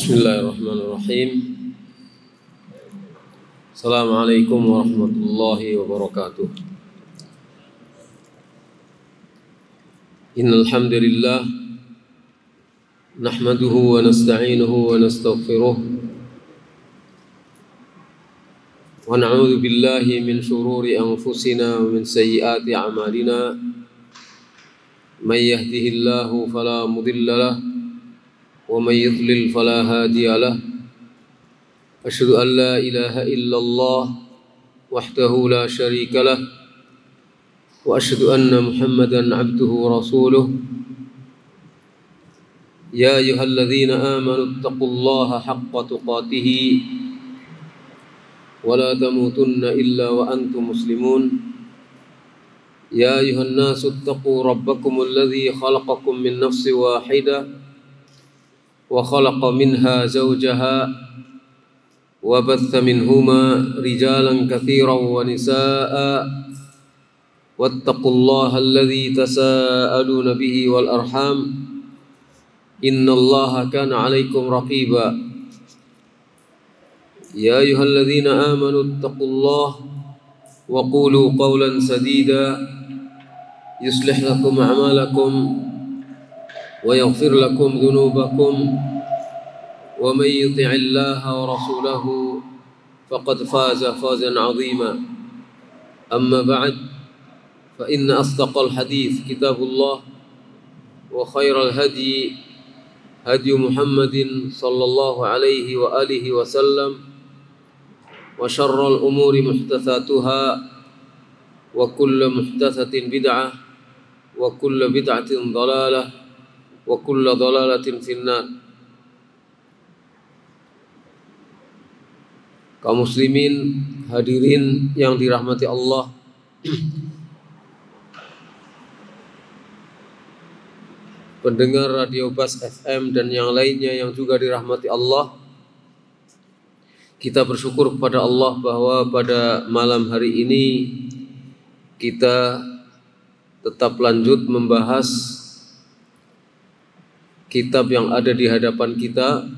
Bismillahirrahmanirrahim. Assalamualaikum warahmatullahi wabarakatuh. Innal hamdalillah nahmaduhu wa nasta'inuhu wa nastaghfiruh wa na'udzu billahi min shururi anfusina wa min sayyiati a'malina. May yahdihillahu fala mudilla lahu wa may yudlil fala hadiya lahu. Asyhadu an la ilaha illallah wahdahu la syarika lah wa asyhadu anna Muhammadan abduhu wa rasuluh. Ya ayyuhalladzina amanu taqullaha haqqa tuqatih wa la tamutunna illa wa antum muslimun. Ya ayyuhan nasu taqu rabbakumul ladzi khalaqakum min nafsin wahidah wa khalaqa minha zawjaha وبث منهما رجالا كثيرا ونساء واتقوا الله الذي تساءلون به والأرحام إن الله كان عليكم رقيبا. يا أيها الذين آمنوا اتقوا الله وقولوا قولا سديدا يصلح لكم أعمالكم ويغفر لكم ذنوبكم ومن يطع الله ورسوله فقد فاز فوزا عظيما. أما بعد فإن أصدق الحديث كتاب الله وخير الهدي هدي محمد صلى الله عليه وآله وسلم وشر الأمور محدثاتها وكل محدثة بدعة وكل بدعة ضلالة وكل ضلالة في النار. Kaum muslimin, hadirin yang dirahmati Allah, pendengar Radio Bas FM dan yang lainnya yang juga dirahmati Allah, kita bersyukur kepada Allah bahwa pada malam hari ini kita tetap lanjut membahas kitab yang ada di hadapan kita,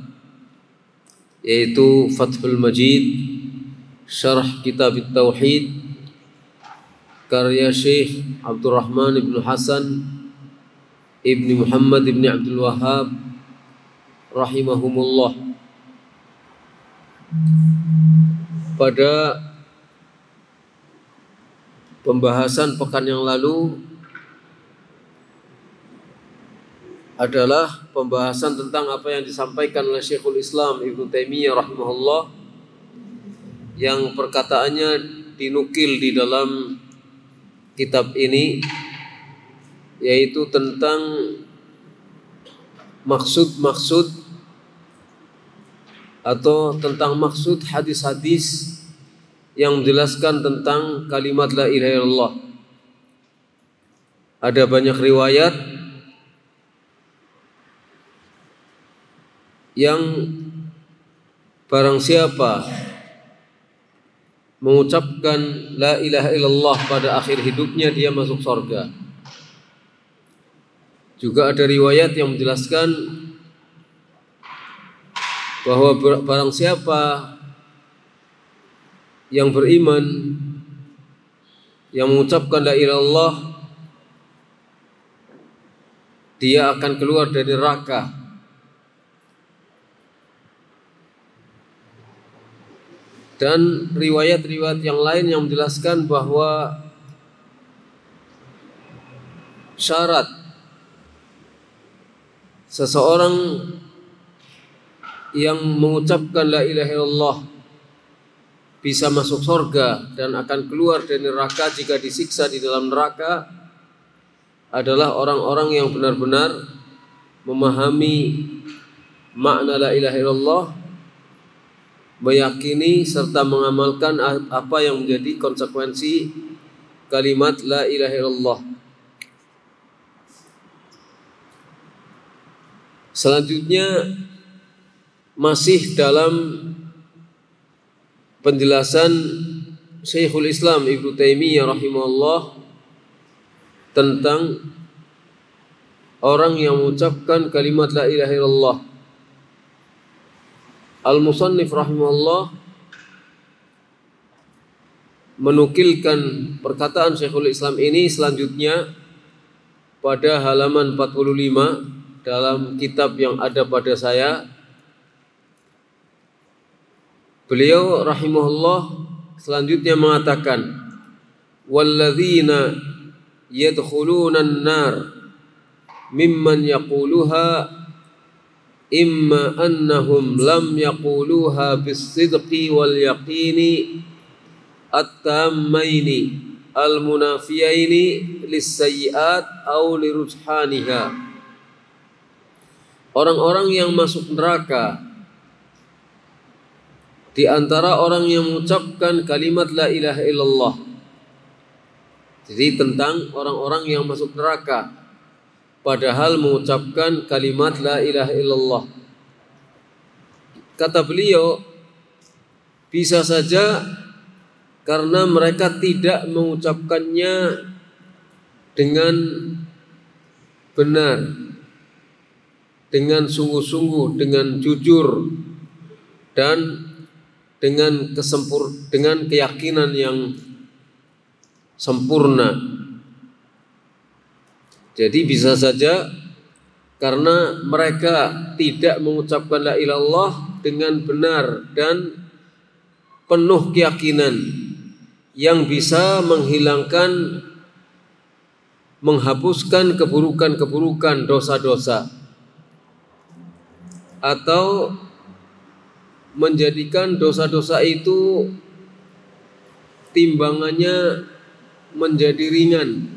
yaitu Fathul Majid Syarah Kitab Tauhid karya Syekh Abdurrahman ibn Hasan ibn Muhammad ibn Abdul Wahhab rahimahumullah. Pada pembahasan pekan yang lalu adalah pembahasan tentang apa yang disampaikan oleh Syekhul Islam Ibnu Taimiyah rahimahullah, yang perkataannya dinukil di dalam kitab ini, yaitu tentang maksud-maksud atau tentang maksud hadis-hadis yang menjelaskan tentang kalimat la ilaha illallah. Ada banyak riwayat yang barang siapa mengucapkan la ilaha illallah pada akhir hidupnya, dia masuk surga. Juga ada riwayat yang menjelaskan bahwa barang siapa yang beriman yang mengucapkan la ilaha illallah, dia akan keluar dari neraka. Dan riwayat-riwayat yang lain yang menjelaskan bahwa syarat seseorang yang mengucapkan la ilaha illallah bisa masuk surga dan akan keluar dari neraka jika disiksa di dalam neraka adalah orang-orang yang benar-benar memahami makna la ilaha illallah, meyakini serta mengamalkan apa yang menjadi konsekuensi kalimat la ilaha illallah. Selanjutnya masih dalam penjelasan Syekhul Islam Ibnu Taimiyah rahimahullah tentang orang yang mengucapkan kalimat la ilaha illallah Al-Musannif rahimahullah menukilkan perkataan Syekhul Islam ini selanjutnya pada halaman 45 dalam kitab yang ada pada saya. Beliau rahimahullah selanjutnya mengatakan, walladzina yadkhuluna an-nar mimman yaquluha imma annahum lam yaquluha bis-sidqi wal yaqini at-tammaini al-munafiyaini lis-sayyi'at aw lirujhaniha. Orang-orang yang masuk neraka di antara orang yang mengucapkan kalimat la ilaha illallah. Jadi tentang orang-orang yang masuk neraka padahal mengucapkan kalimat la ilaha illallah. Kata beliau, bisa saja karena mereka tidak mengucapkannya dengan benar, dengan sungguh-sungguh, dengan jujur, dan dengan keyakinan yang sempurna. Jadi bisa saja karena mereka tidak mengucapkan la ilaha illallah dengan benar dan penuh keyakinan yang bisa menghapuskan keburukan-keburukan, dosa-dosa, atau menjadikan dosa-dosa itu timbangannya menjadi ringan,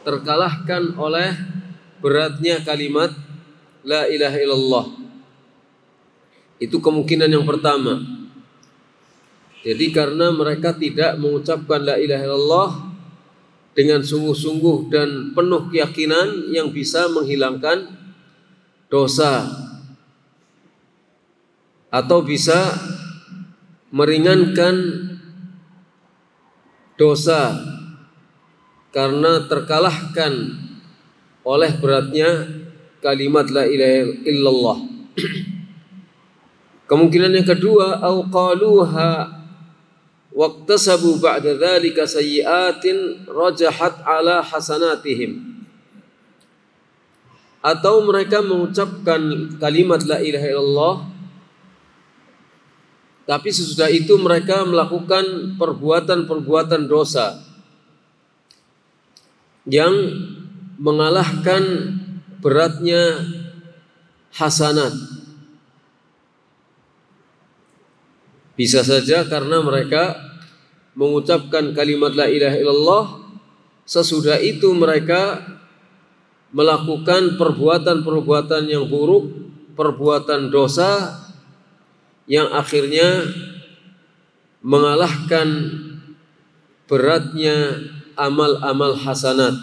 terkalahkan oleh beratnya kalimat la ilaha illallah. Itu kemungkinan yang pertama. Jadi karena mereka tidak mengucapkan la ilaha illallah dengan sungguh-sungguh dan penuh keyakinan yang bisa menghilangkan dosa atau bisa meringankan dosa karena terkalahkan oleh beratnya kalimat la ilaha illallah. Kemungkinan yang kedua, au qaluha waqtasabu ba'da dzalika sayyi'atin rajahat ala hasanatihim. Atau mereka mengucapkan kalimat la ilaha illallah tapi sesudah itu mereka melakukan perbuatan-perbuatan dosa yang mengalahkan beratnya hasanat. Bisa saja karena mereka mengucapkan kalimat la ilaha illallah, sesudah itu mereka melakukan perbuatan-perbuatan yang buruk, perbuatan dosa yang akhirnya mengalahkan beratnya amal-amal hasanat.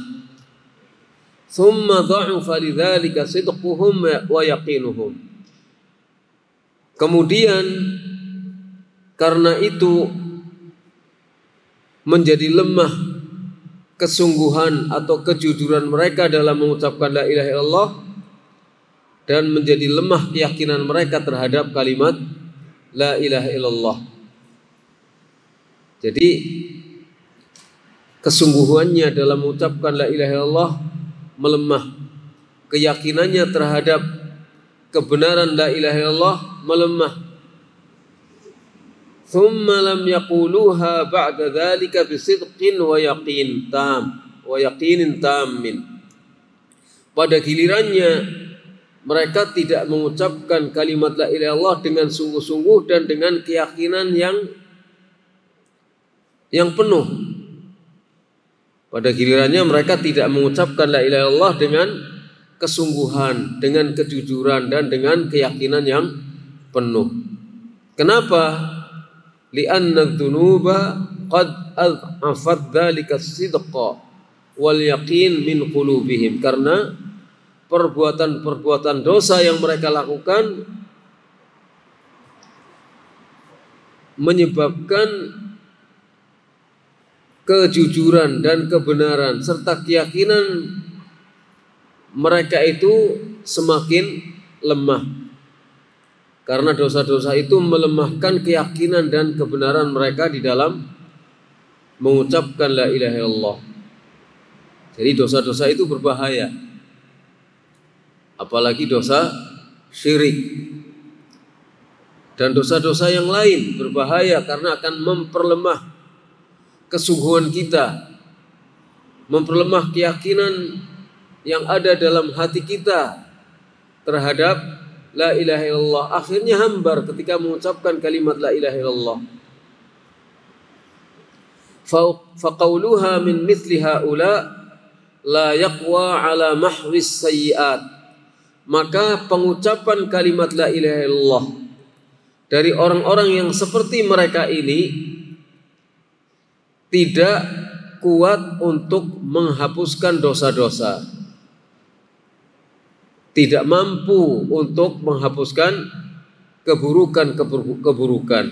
Thumma dha'ufa lidzalika sidquhum wa yaqinuhum. Kemudian karena itu menjadi lemah kesungguhan atau kejujuran mereka dalam mengucapkan la ilaha illallah, dan menjadi lemah keyakinan mereka terhadap kalimat la ilaha illallah. Jadi kesungguhannya dalam mengucapkan la ilaha illallah melemah, keyakinannya terhadap kebenaran la ilaha illallah melemah. Thumma lam yaquluha ba'da dzalika bisidqin wa yaqin tam wa yaqinin tammin. Pada gilirannya mereka tidak mengucapkan kalimat la ilaha illallah dengan sungguh-sungguh dan dengan keyakinan yang penuh. Pada gilirannya mereka tidak mengucapkan la ilaha illallah dengan kesungguhan, dengan kejujuran, dan dengan keyakinan yang penuh. Kenapa? Li'anna dzunuba qad adhafat dzalika as-sidqa wal yaqin min qulubihim. Karena perbuatan-perbuatan dosa yang mereka lakukan menyebabkan kejujuran dan kebenaran serta keyakinan mereka itu semakin lemah. Karena dosa-dosa itu melemahkan keyakinan dan kebenaran mereka di dalam mengucapkan la ilaha illallah. Jadi dosa-dosa itu berbahaya. Apalagi dosa syirik. Dan dosa-dosa yang lain berbahaya karena akan memperlemah kesungguhan kita, memperlemah keyakinan yang ada dalam hati kita terhadap la ilaha illallah. Akhirnya hambar ketika mengucapkan kalimat la ilaha illallah. Faqauluha min mithli haula la yaqwa ala mahwis sayyiat. Maka pengucapan kalimat la ilaha illallah dari orang-orang yang seperti mereka ini tidak kuat untuk menghapuskan dosa-dosa, tidak mampu untuk menghapuskan keburukan-keburukan.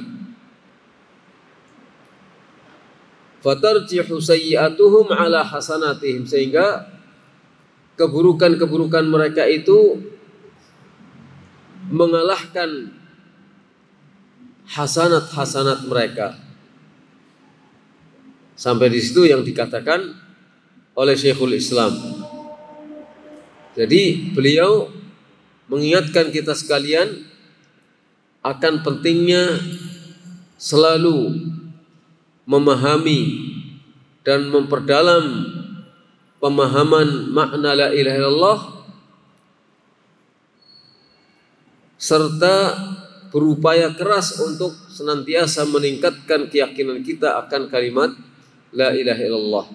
Fatarjihu sayyi'atuhum ala hasanatihim, sehingga keburukan-keburukan mereka itu mengalahkan hasanat-hasanat mereka. Sampai di situ yang dikatakan oleh Syekhul Islam. Jadi beliau mengingatkan kita sekalian akan pentingnya selalu memahami dan memperdalam pemahaman makna la ilaha illallah, serta berupaya keras untuk senantiasa meningkatkan keyakinan kita akan kalimat la ilaha illallah.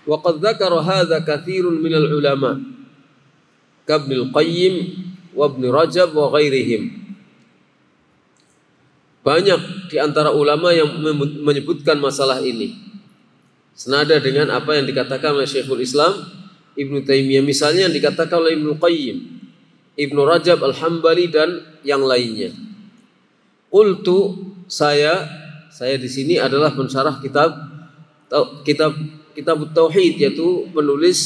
Wa qad dzakara hadza katsirun minal ulama Ibnul Qayyim wa Ibnu Rajab wa ghairihim. Banyak di antara ulama yang menyebutkan masalah ini senada dengan apa yang dikatakan oleh Syekhul Islam Ibnu Taimiyah, misalnya yang dikatakan oleh Ibnu Qayyim, Ibnu Rajab Al-Hambali dan yang lainnya. Qultu, saya di sini adalah pensyarah kitab Tauhid, yaitu penulis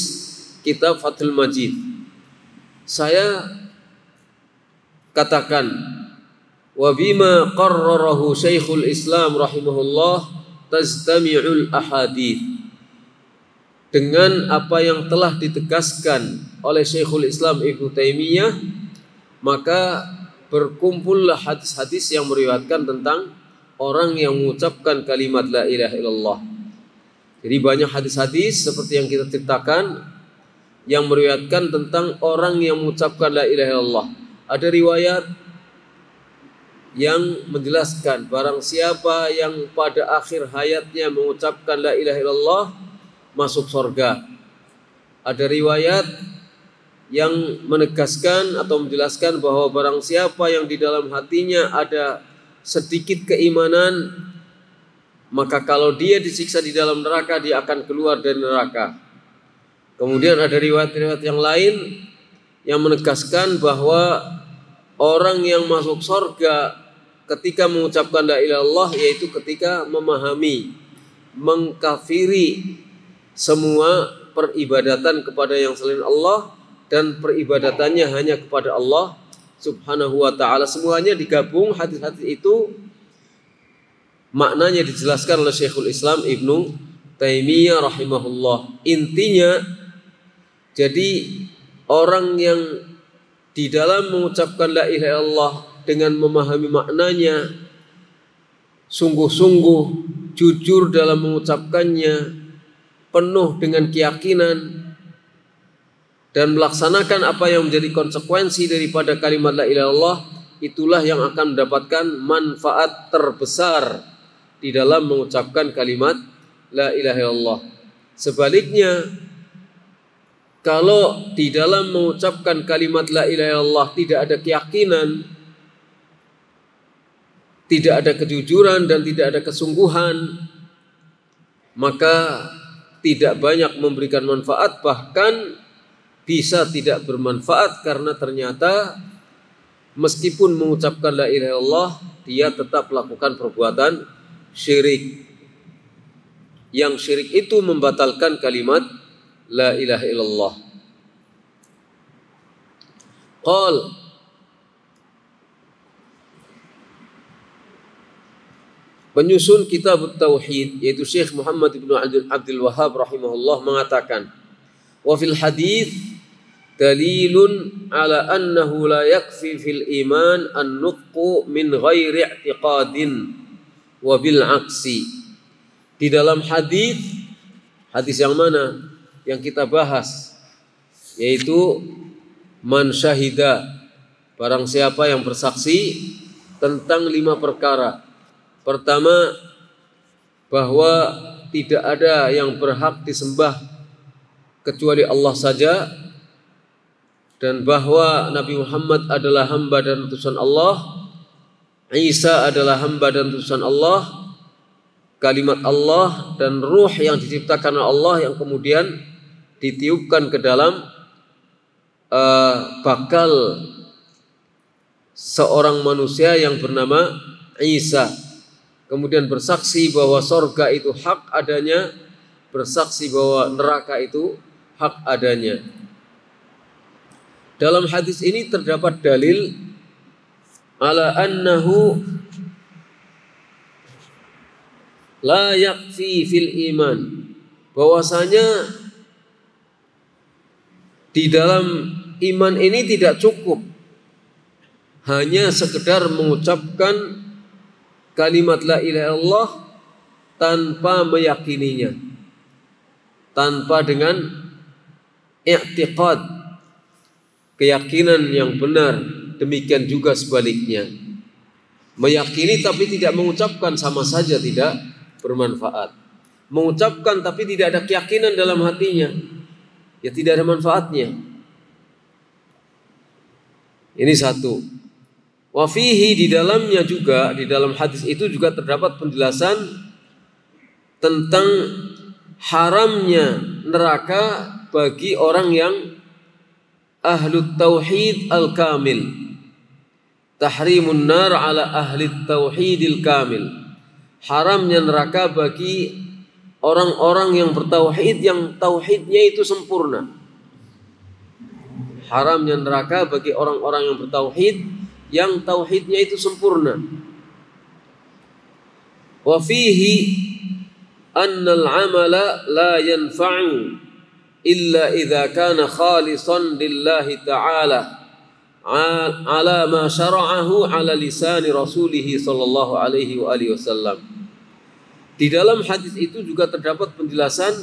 kitab Fathul Majid. Saya katakan, wa bima qarrarahu Syekhul Islam rahimahullah tajtami'ul ahadits. Dengan apa yang telah ditegaskan oleh Syekhul Islam Ibnu Taimiyah, maka berkumpullah hadis-hadis yang meriwayatkan tentang orang yang mengucapkan kalimat la ilaha illallah. Jadi banyak hadis-hadis seperti yang kita ceritakan yang meriwayatkan tentang orang yang mengucapkan la ilaha illallah. Ada riwayat yang menjelaskan barang siapa yang pada akhir hayatnya mengucapkan la ilaha illallah masuk surga. Ada riwayat yang menegaskan atau menjelaskan bahwa barang siapa yang di dalam hatinya ada sedikit keimanan, maka kalau dia disiksa di dalam neraka, dia akan keluar dari neraka. Kemudian ada riwayat-riwayat yang lain yang menegaskan bahwa orang yang masuk surga ketika mengucapkan la ilaha illallah, yaitu ketika memahami, mengkafiri semua peribadatan kepada yang selain Allah dan peribadatannya hanya kepada Allah Subhanahu wa ta'ala. Semuanya digabung hadis-hadis itu, maknanya dijelaskan oleh Syekhul Islam Ibnu Taimiyah rahimahullah. Intinya, jadi orang yang di dalam mengucapkan la ilaha illallah dengan memahami maknanya, sungguh-sungguh jujur dalam mengucapkannya, penuh dengan keyakinan, dan melaksanakan apa yang menjadi konsekuensi daripada kalimat la ilaha illallah, itulah yang akan mendapatkan manfaat terbesar di dalam mengucapkan kalimat la ilaha illallah. Sebaliknya, kalau di dalam mengucapkan kalimat la ilaha illallah tidak ada keyakinan, tidak ada kejujuran dan tidak ada kesungguhan, maka tidak banyak memberikan manfaat, bahkan bisa tidak bermanfaat, karena ternyata meskipun mengucapkan la ilaha illallah, dia tetap melakukan perbuatan syirik. Yang syirik itu membatalkan kalimat la ilaha illallah. Qal Penyusun kitab Tauhid yaitu Syekh Muhammad ibnu Abdul Wahhab rahimahullah mengatakan, wa fil hadits dalilun ala annahu la yakfi fil iman an-nutqu min ghairi i'tiqadin wa bil aksi. Di dalam hadis yang mana yang kita bahas, yaitu man syahida, barang siapa yang bersaksi tentang 5 perkara. Pertama, bahwa tidak ada yang berhak disembah kecuali Allah saja, dan bahwa Nabi Muhammad adalah hamba dan utusan Allah, Isa adalah hamba dan utusan Allah, kalimat Allah dan ruh yang diciptakan oleh Allah yang kemudian ditiupkan ke dalam bakal seorang manusia yang bernama Isa. Kemudian bersaksi bahwa sorga itu hak adanya, bersaksi bahwa neraka itu hak adanya. Dalam hadis ini terdapat dalil ala annahu la yakfi fil iman, bahwasanya di dalam iman ini tidak cukup hanya sekedar mengucapkan kalimat la ilaha illallah tanpa meyakininya, tanpa dengan i'tiqad, keyakinan yang benar. Demikian juga sebaliknya, meyakini tapi tidak mengucapkan sama saja tidak bermanfaat. Mengucapkan tapi tidak ada keyakinan dalam hatinya, ya tidak ada manfaatnya. Ini satu. Wa fihi, di dalamnya juga, di dalam hadis itu juga terdapat penjelasan tentang haramnya neraka bagi orang yang ahlut tauhid al-kamil. Tahrimun nar ala ahli tauhidil kamil. Haramnya neraka bagi orang-orang yang bertauhid, yang tauhidnya itu sempurna. Haramnya neraka bagi orang-orang yang bertauhid, yang tauhidnya itu sempurna. Wa fihi anna al-amala la yanfa'u illa idza kana khalisan lillahi ta'ala ala ma syara'ahu ala lisani rasulih sallallahu alaihi wa alihi wasallam. Di dalam hadis itu juga terdapat penjelasan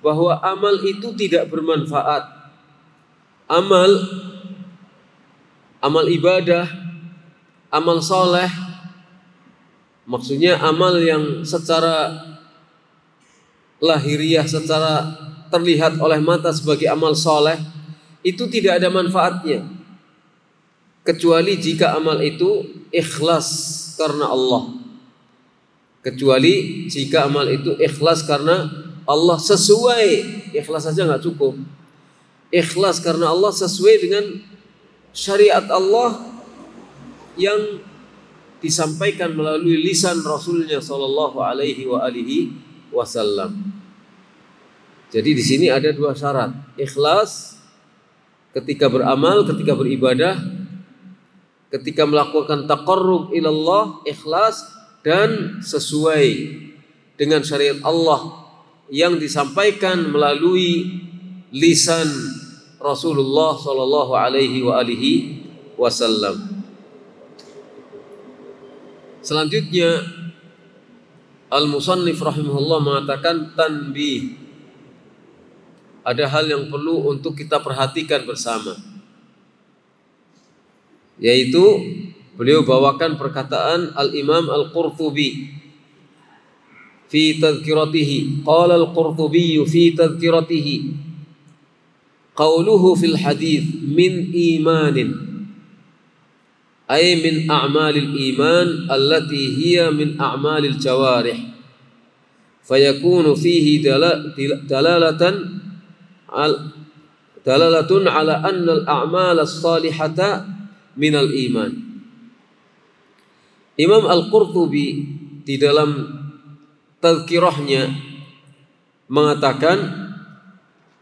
bahwa amal itu tidak bermanfaat. Amal ibadah, amal soleh, maksudnya amal yang secara lahiriah, secara terlihat oleh mata sebagai amal soleh, itu tidak ada manfaatnya kecuali jika amal itu ikhlas karena Allah. Kecuali jika amal itu ikhlas karena Allah, sesuai, ikhlas saja nggak cukup, ikhlas karena Allah sesuai dengan syariat Allah yang disampaikan melalui lisan Rasulnya Sallallahu Alaihi Wasallam. Jadi di sini ada 2 syarat: ikhlas ketika beramal, ketika beribadah, ketika melakukan taqarrub ilallah, ikhlas dan sesuai dengan syariat Allah yang disampaikan melalui lisan Rasulullah Sallallahu Alaihi Wasallam. Selanjutnya Al-Musannif rahimahullah mengatakan tanbih. Ada hal yang perlu untuk kita perhatikan bersama, yaitu beliau bawakan perkataan Al-Imam Al-Qurtubi fi tadhkiratihi. Qala Al-Qurtubi fi tadhkiratihi, qawluhu fil hadith min imanin, ay min a'malil iman allati hiya min a'malil jawarih, fayakunu fihi dalalatun ala anna al-a'mal as-salihata min al-iman. Imam Al-Qurtubi di dalam tazkirahnya mengatakan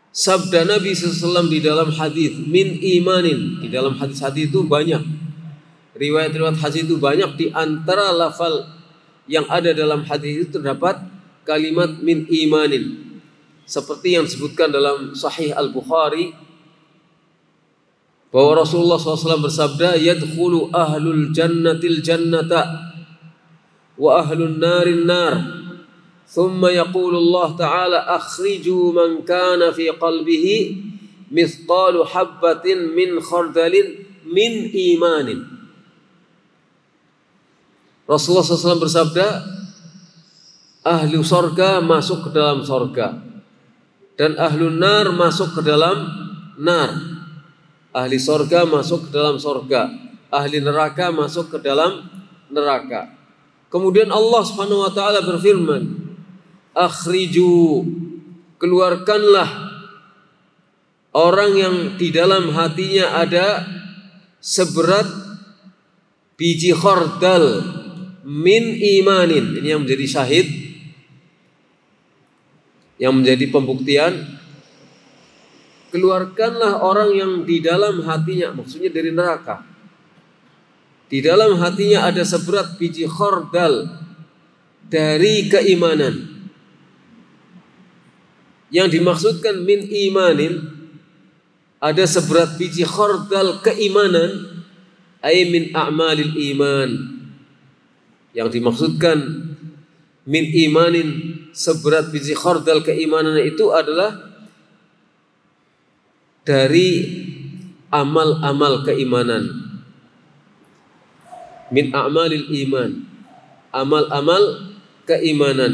sabda Nabi SAW di dalam hadis min imanin. Di dalam hadis itu banyak riwayat-riwayat hadis itu banyak, di antara yang ada dalam hadis itu terdapat kalimat min imanin. Seperti yang disebutkan dalam Sahih Al-Bukhari bahwa Rasulullah SAW bersabda, yadkhulu ahlul jannatil jannata wa ahlun narin nar. Thumma yaqulu Allah Ta'ala akhriju man kana fi qalbihi mithqalu habbatin min khardalin min imanin. Rasulullah SAW bersabda, ahli surga masuk ke dalam surga dan ahlun nar masuk ke dalam nar. Ahli surga masuk ke dalam surga, ahli neraka masuk ke dalam neraka. Kemudian Allah Subhanahu wa taala berfirman, akhriju, keluarkanlah orang yang di dalam hatinya ada seberat biji khardal min imanin. Ini yang menjadi syahid, yang menjadi pembuktian. Keluarkanlah orang yang di dalam hatinya, maksudnya dari neraka, di dalam hatinya ada seberat biji khardal dari keimanan. Yang dimaksudkan min imanin, ada seberat biji khardal keimanan, ay min a'malil iman. Yang dimaksudkan min imanin, seberat biji khardal keimanan itu adalah dari amal-amal keimanan. Min a'malil iman, amal-amal keimanan.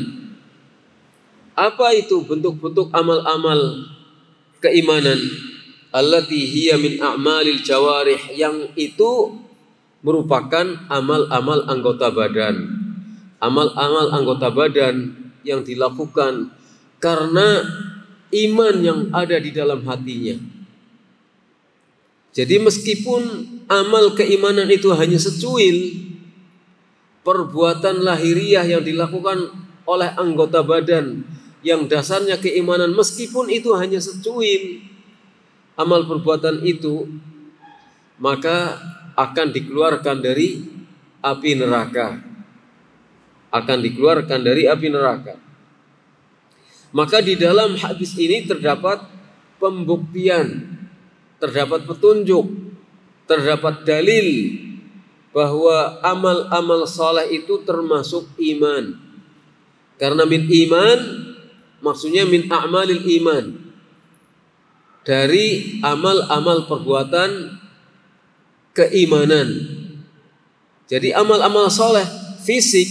Apa itu bentuk-bentuk amal-amal keimanan? Allati hiya min a'malil jawarih, yang itu merupakan amal-amal anggota badan. Amal-amal anggota badan yang dilakukan karena iman yang ada di dalam hatinya. Jadi meskipun amal keimanan itu hanya secuil, perbuatan lahiriah yang dilakukan oleh anggota badan yang dasarnya keimanan, meskipun itu hanya secuil amal perbuatan itu, maka akan dikeluarkan dari api neraka. Akan dikeluarkan dari api neraka. Maka di dalam hadis ini terdapat pembuktian, terdapat petunjuk, terdapat dalil bahwa amal-amal saleh itu termasuk iman. Karena min iman maksudnya min a'malil iman, dari amal-amal perbuatan keimanan. Jadi amal-amal soleh fisik,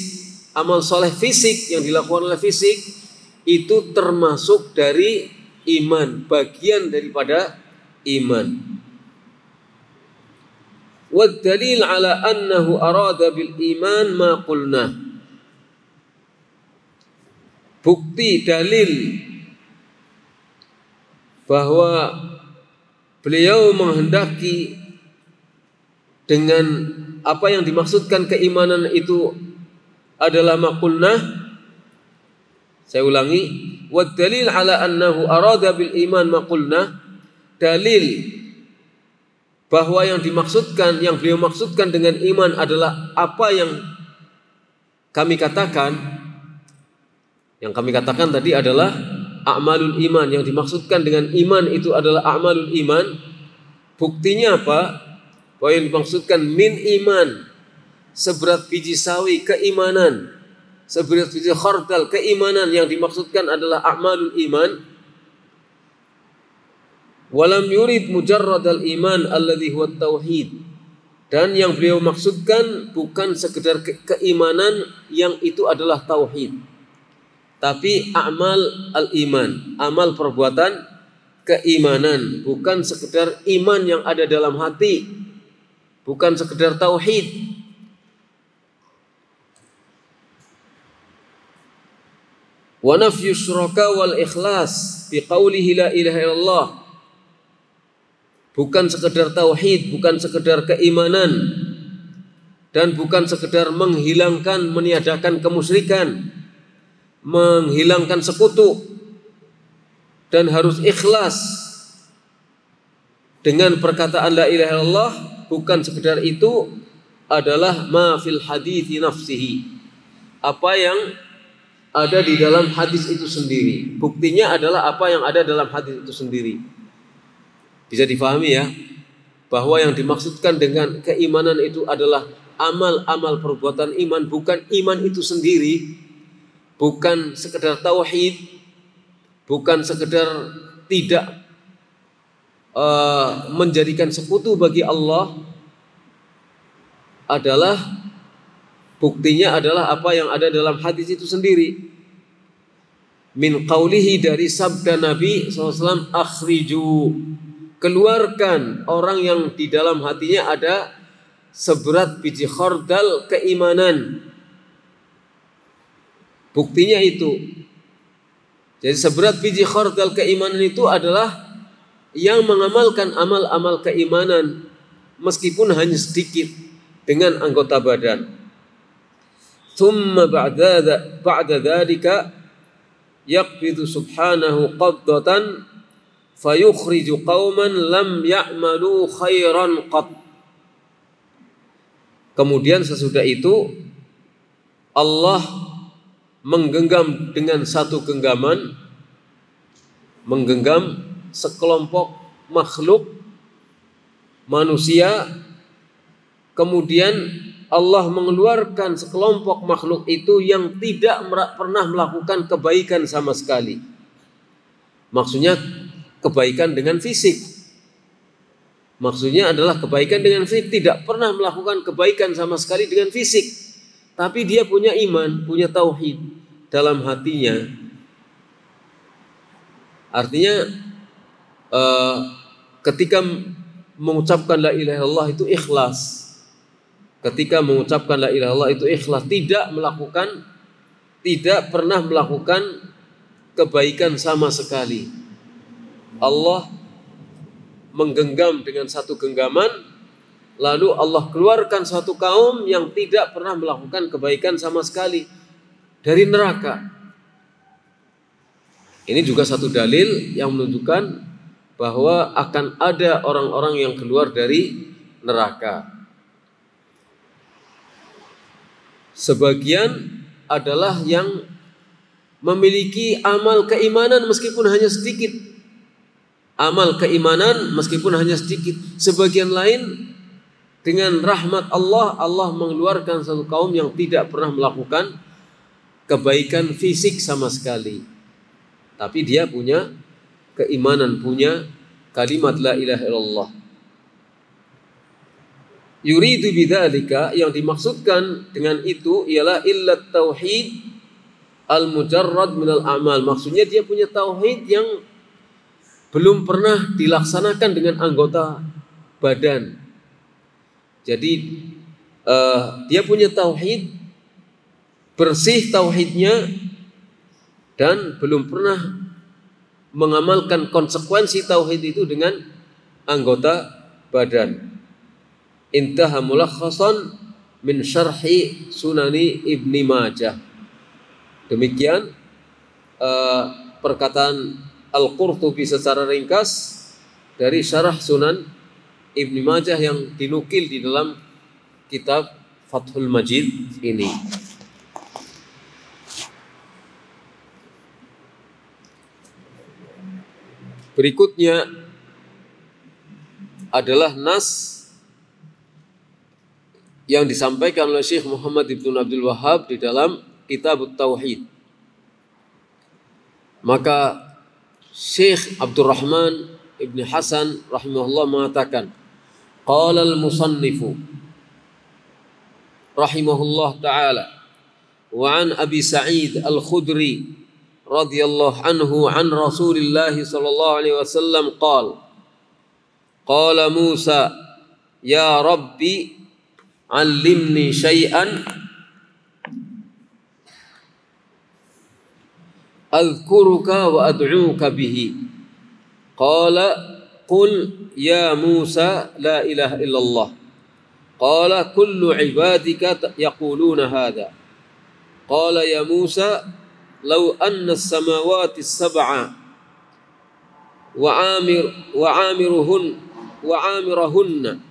amal soleh fisik yang dilakukan oleh fisik itu termasuk dari iman, bagian daripada iman. Wa dalil ala annahu arada bil iman ma qulna. Bukti dalil bahwa beliau menghendaki dengan apa yang dimaksudkan keimanan itu adalah maqulnah. Saya ulangi, wa dalil ala annahu arada bil iman maqulnah. Dalil bahwa yang dimaksudkan, yang beliau maksudkan dengan iman adalah apa yang kami katakan. Yang kami katakan tadi adalah a'malul iman. Yang dimaksudkan dengan iman itu adalah a'malul iman. Buktinya apa? Bahwa yang dimaksudkan min iman, seberat biji sawi keimanan, seberat biji khardal keimanan, yang dimaksudkan adalah a'malul iman. Walam yurid mujarradal iman alladhi huwa tauhid. Dan yang beliau maksudkan bukan sekedar keimanan yang itu adalah tauhid, tapi amal al-iman, amal perbuatan keimanan, bukan sekedar iman yang ada dalam hati, bukan sekedar tauhid. Wa nafyu syuraka wal ikhlas bi qawlihi la ilaha illallah, bukan sekedar tauhid, bukan sekedar keimanan, dan bukan sekedar menghilangkan, meniadakan kemusyrikan, menghilangkan sekutu, dan harus ikhlas dengan perkataan la ilaha illallah. Bukan sekedar itu, adalah ma fil hadithi nafsihi, apa yang ada di dalam hadis itu sendiri. Buktinya adalah apa yang ada dalam hadis itu sendiri. Bisa difahami ya, bahwa yang dimaksudkan dengan keimanan itu adalah amal-amal perbuatan iman, bukan iman itu sendiri, bukan sekedar tauhid, bukan sekedar tidak menjadikan sekutu bagi Allah. Adalah buktinya adalah apa yang ada dalam hadis itu sendiri. Min qaulihi, dari sabda Nabi SAW, akhriju, keluarkan orang yang di dalam hatinya ada seberat biji khardal keimanan. Buktinya itu. Jadi seberat biji khardal keimanan itu adalah yang mengamalkan amal-amal keimanan meskipun hanya sedikit dengan anggota badan. Thumma ba'da dzalika yaqbidu subhanahu qabdatan fayukhriju qauman lam ya'malu khairan qat. Kemudian sesudah itu Allah menggenggam dengan satu genggaman, menggenggam sekelompok makhluk manusia. Kemudian Allah mengeluarkan sekelompok makhluk itu yang tidak pernah melakukan kebaikan sama sekali. Maksudnya kebaikan dengan fisik. Maksudnya adalah kebaikan dengan fisik, tidak pernah melakukan kebaikan sama sekali dengan fisik. Tapi dia punya iman, punya tauhid dalam hatinya. Artinya ketika mengucapkan la ilaha illallah itu ikhlas. Ketika mengucapkan la ilaha illallah itu ikhlas, tidak pernah melakukan kebaikan sama sekali. Allah menggenggam dengan satu genggaman, lalu Allah keluarkan satu kaum yang tidak pernah melakukan kebaikan sama sekali dari neraka. Ini juga satu dalil yang menunjukkan bahwa akan ada orang-orang yang keluar dari neraka. Sebagian adalah yang memiliki amal keimanan meskipun hanya sedikit. Amal keimanan meskipun hanya sedikit. Sebagian lain dengan rahmat Allah, Allah mengeluarkan satu kaum yang tidak pernah melakukan kebaikan fisik sama sekali. Tapi dia punya keimanan, punya kalimat la ilaha illallah. Yuridu bidzalika, yang dimaksudkan dengan itu ialah illat tauhid al-mujarrad minal amal. Maksudnya dia punya tauhid yang belum pernah dilaksanakan dengan anggota badan. Jadi dia punya tauhid, bersih tauhidnya, dan belum pernah mengamalkan konsekuensi tauhid itu dengan anggota badan. Intaha mulakhasan min syarhi sunani Ibni Majah. Demikian perkataan Al-Qurtubi secara ringkas dari syarah Sunan Ibni Majah yang dinukil di dalam kitab Fathul Majid ini. Berikutnya adalah nas yang disampaikan oleh Syekh Muhammad Ibn Abdul Wahhab di dalam Kitab Tauhid. Maka Syekh Abdurrahman Ibn Hasan rahimahullah mengatakan, qala al-musannifu rahimahullah ta'ala, wa an Abi Sa'id al-Khudri radhiyallahu anhu an Rasulillah sallallahu alaihi wasallam qala Musa ya Rabbi allimni syai'an adhkuruka wa ad'uka bihi. Qala qul ya Musa la ilaha illallah. Qala kullu ibadika yaquluna hadha. Qala ya Musa law anna as-samawati as-sab'a wa amirahunna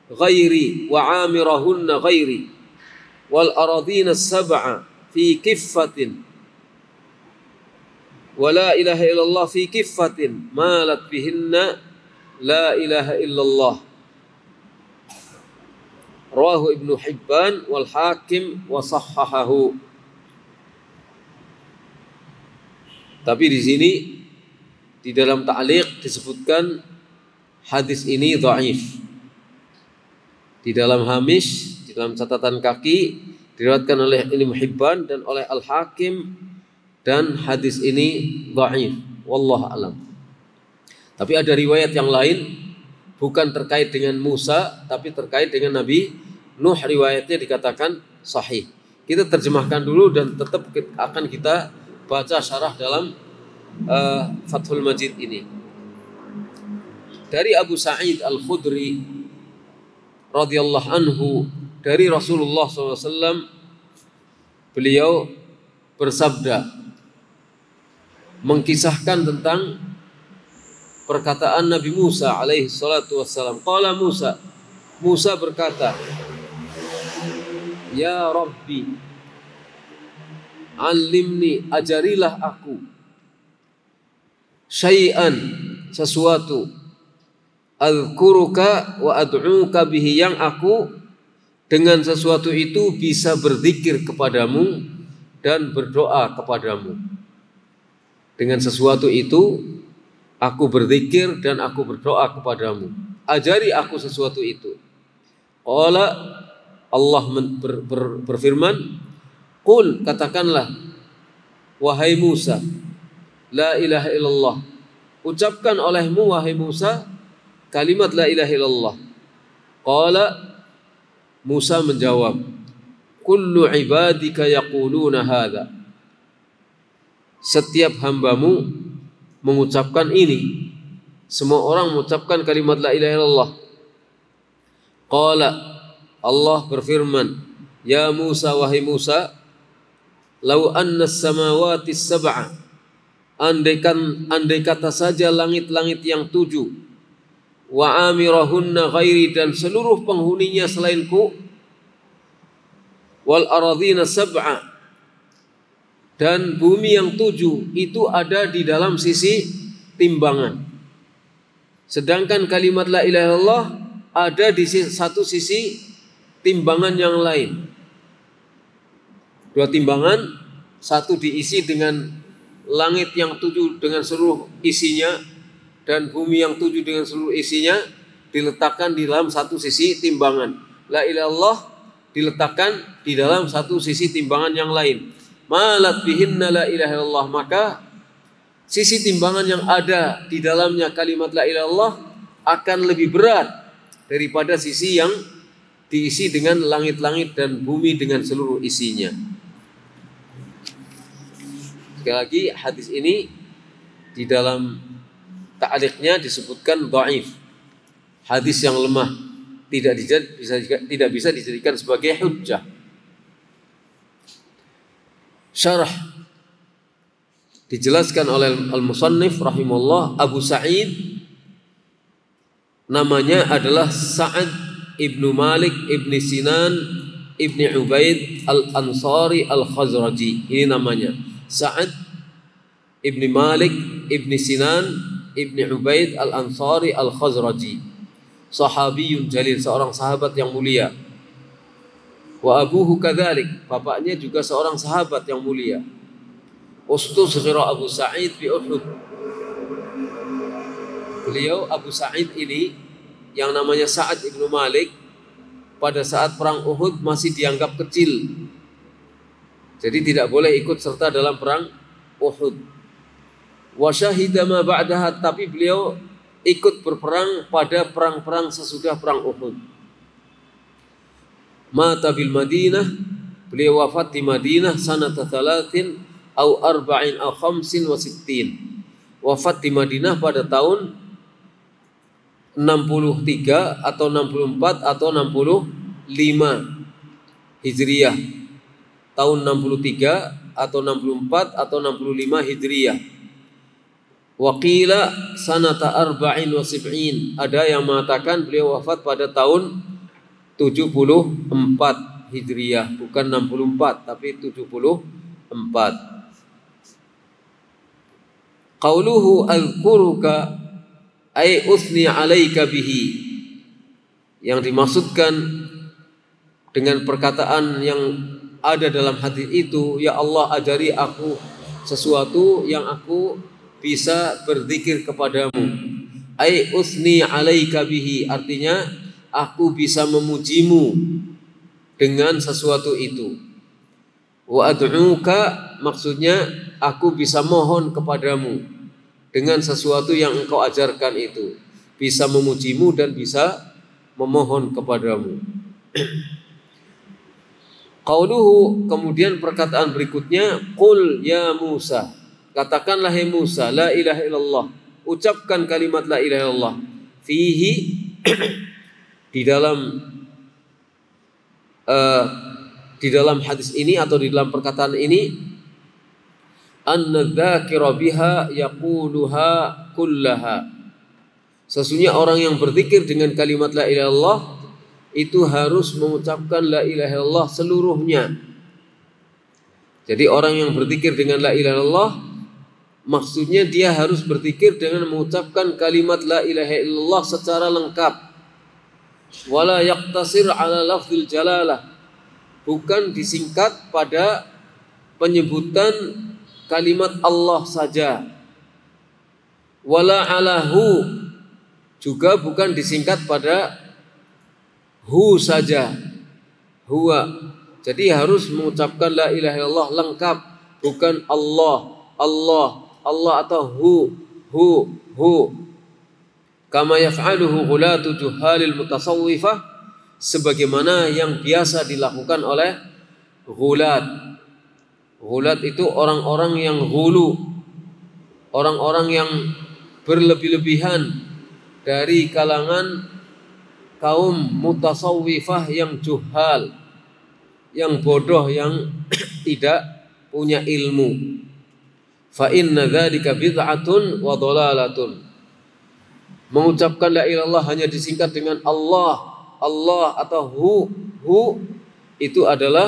ghairi wa amirahunna ghairi wal aradina as-sab'a fi kiffatin wa la ilaha illallah fi kiffatin malat bihinna la ilaha illallah. Rawahu Ibnu Hibban wal Hakim wa sahhahahu. Tapi di sini di dalam ta'liq disebutkan hadis ini dhaif. Di dalam hamish, di dalam catatan kaki diriwayatkan oleh Ibnu Hibban dan oleh Al Hakim, dan hadis ini dhaif. Wallahu alam. Tapi ada riwayat yang lain bukan terkait dengan Musa, tapi terkait dengan Nabi Nuh, riwayatnya dikatakan sahih. Kita terjemahkan dulu dan tetap akan kita baca syarah dalam Fathul Majid ini. Dari Abu Sa'id Al-Khudri radhiyallahu anhu, dari Rasulullah SAW, beliau bersabda, mengkisahkan tentang perkataan Nabi Musa alaihi salatu wassalam. Qala Musa, Musa berkata, Ya Rabbi, alimni, ajarilah aku, syai'an, sesuatu, adzuruka wa ad'uka bihi, yang aku dengan sesuatu itu bisa berzikir kepadamu dan berdoa kepadamu. Dengan sesuatu itu aku berzikir dan aku berdoa kepadamu. Ajari aku sesuatu itu. Qala, Allah berfirman, Qul, katakanlah, wahai Musa, la ilaha illallah. Ucapkan olehmu, wahai Musa, kalimat la ilaha illallah. Qala, Musa menjawab, kullu ibadika yaquluna hadha. Setiap hambamu mengucapkan ini. Semua orang mengucapkan kalimat la ilaha illallah. Qala, Allah berfirman, ya Musa, wahai Musa, lau anna samawati sab'a, andai kata saja langit-langit yang 7, wa amirahunna ghairi, dan seluruh penghuninya selainku, wal aradhina sab'a, dan bumi yang 7 itu ada di dalam sisi timbangan. Sedangkan kalimat la ilaha illallah ada di satu sisi timbangan yang lain. Dua timbangan, satu diisi dengan langit yang 7 dengan seluruh isinya dan bumi yang 7 dengan seluruh isinya, diletakkan di dalam satu sisi timbangan. La ilaha illallah diletakkan di dalam satu sisi timbangan yang lain. Malat bihinna la ilaha illallah, maka sisi timbangan yang ada di dalamnya kalimat la ilaha illallah akan lebih berat daripada sisi yang diisi dengan langit-langit dan bumi dengan seluruh isinya. Sekali lagi, hadis ini di dalam ta'liqnya disebutkan dhaif, hadis yang lemah, tidak bisa dijadikan sebagai hujjah. Syarah dijelaskan oleh al-musannif rahimahullah, Abu Sa'id namanya adalah Sa'ad ibnu Malik ibni Sinan ibni Ubaid al-Ansari al-Khazraji. Ini namanya Sa'ad ibni Malik ibni Sinan ibni Ubaid al-Ansari al-Khazraji, sahabiyun jalil, seorang sahabat yang mulia. Wa abuhu kadzalik, bapaknya juga seorang sahabat yang mulia. Ustusghira Abu Sa'id bi Uhud. Beliau Abu Sa'id ini yang namanya Sa'ad ibnu Malik pada saat perang Uhud masih dianggap kecil. Jadi tidak boleh ikut serta dalam perang Uhud. Wa syahida ma ba'daha, tapi beliau ikut berperang pada perang-perang sesudah perang Uhud. Mata bil Madinah, beliau wafat di Madinah sanata 3 au 4 au 65. Wafat di Madinah pada tahun 63 atau 64 atau 65 Hijriah. Tahun 63 atau 64 atau 65 Hijriah. Waqila sanata 74. Ada yang mengatakan beliau wafat pada tahun 74 Hijriyah, bukan 64 tapi 74. Qauluhu azkuruka ay usni 'alaika bihi. Yang dimaksudkan dengan perkataan yang ada dalam hadis itu, ya Allah ajari aku sesuatu yang aku bisa berzikir kepadamu. Ai usni 'alaika bihi, artinya aku bisa memujimu dengan sesuatu itu. Wa ad'uka, maksudnya aku bisa mohon kepadamu dengan sesuatu yang engkau ajarkan itu, bisa memujimu dan bisa memohon kepadamu. Qauluhu, kemudian perkataan berikutnya, qul ya Musa, katakanlah hai Musa, la ilaha illallah, ucapkan kalimat la ilaha illallah. Fihi di dalam hadis ini atau di dalam perkataan ini, an-dzakira biha yaquluha kullaha, sesungguhnya orang yang berzikir dengan kalimat la ilaha illallah itu harus mengucapkan la ilaha illallah seluruhnya. Jadi orang yang berzikir dengan la ilaha illallah maksudnya dia harus berzikir dengan mengucapkan kalimat la ilaha illallah secara lengkap. Wala yaqtasir ala lafzil jalalah, bukan disingkat pada penyebutan kalimat Allah saja. Wala alahu, juga bukan disingkat pada hu saja, huwa. Jadi harus mengucapkan la ilaha illallah lengkap, bukan Allah, Allah, Allah atau hu. Kama yaf'aluhu ghulatu juhalil mutasawwifah, sebagaimana yang biasa dilakukan oleh ghulat. Ghulat itu orang-orang yang ghulu, orang-orang yang berlebih-lebihan dari kalangan kaum mutasawwifah yang juhal, yang bodoh, yang tidak punya ilmu. Fa inna dzalika bid'atun wa dhalalatun. Mengucapkan la ilaha illallah hanya disingkat dengan Allah, Allah atau hu itu adalah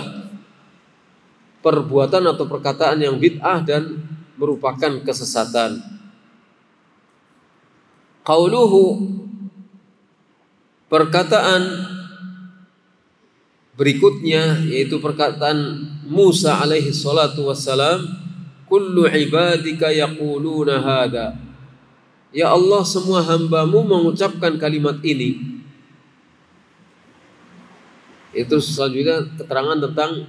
perbuatan atau perkataan yang bid'ah dan merupakan kesesatan. Qauluhu, perkataan berikutnya yaitu perkataan Musa alaihi salatu wassalam, kullu ibadika yaquluna hada, ya Allah semua hambamu mengucapkan kalimat ini. Itu selanjutnya keterangan tentang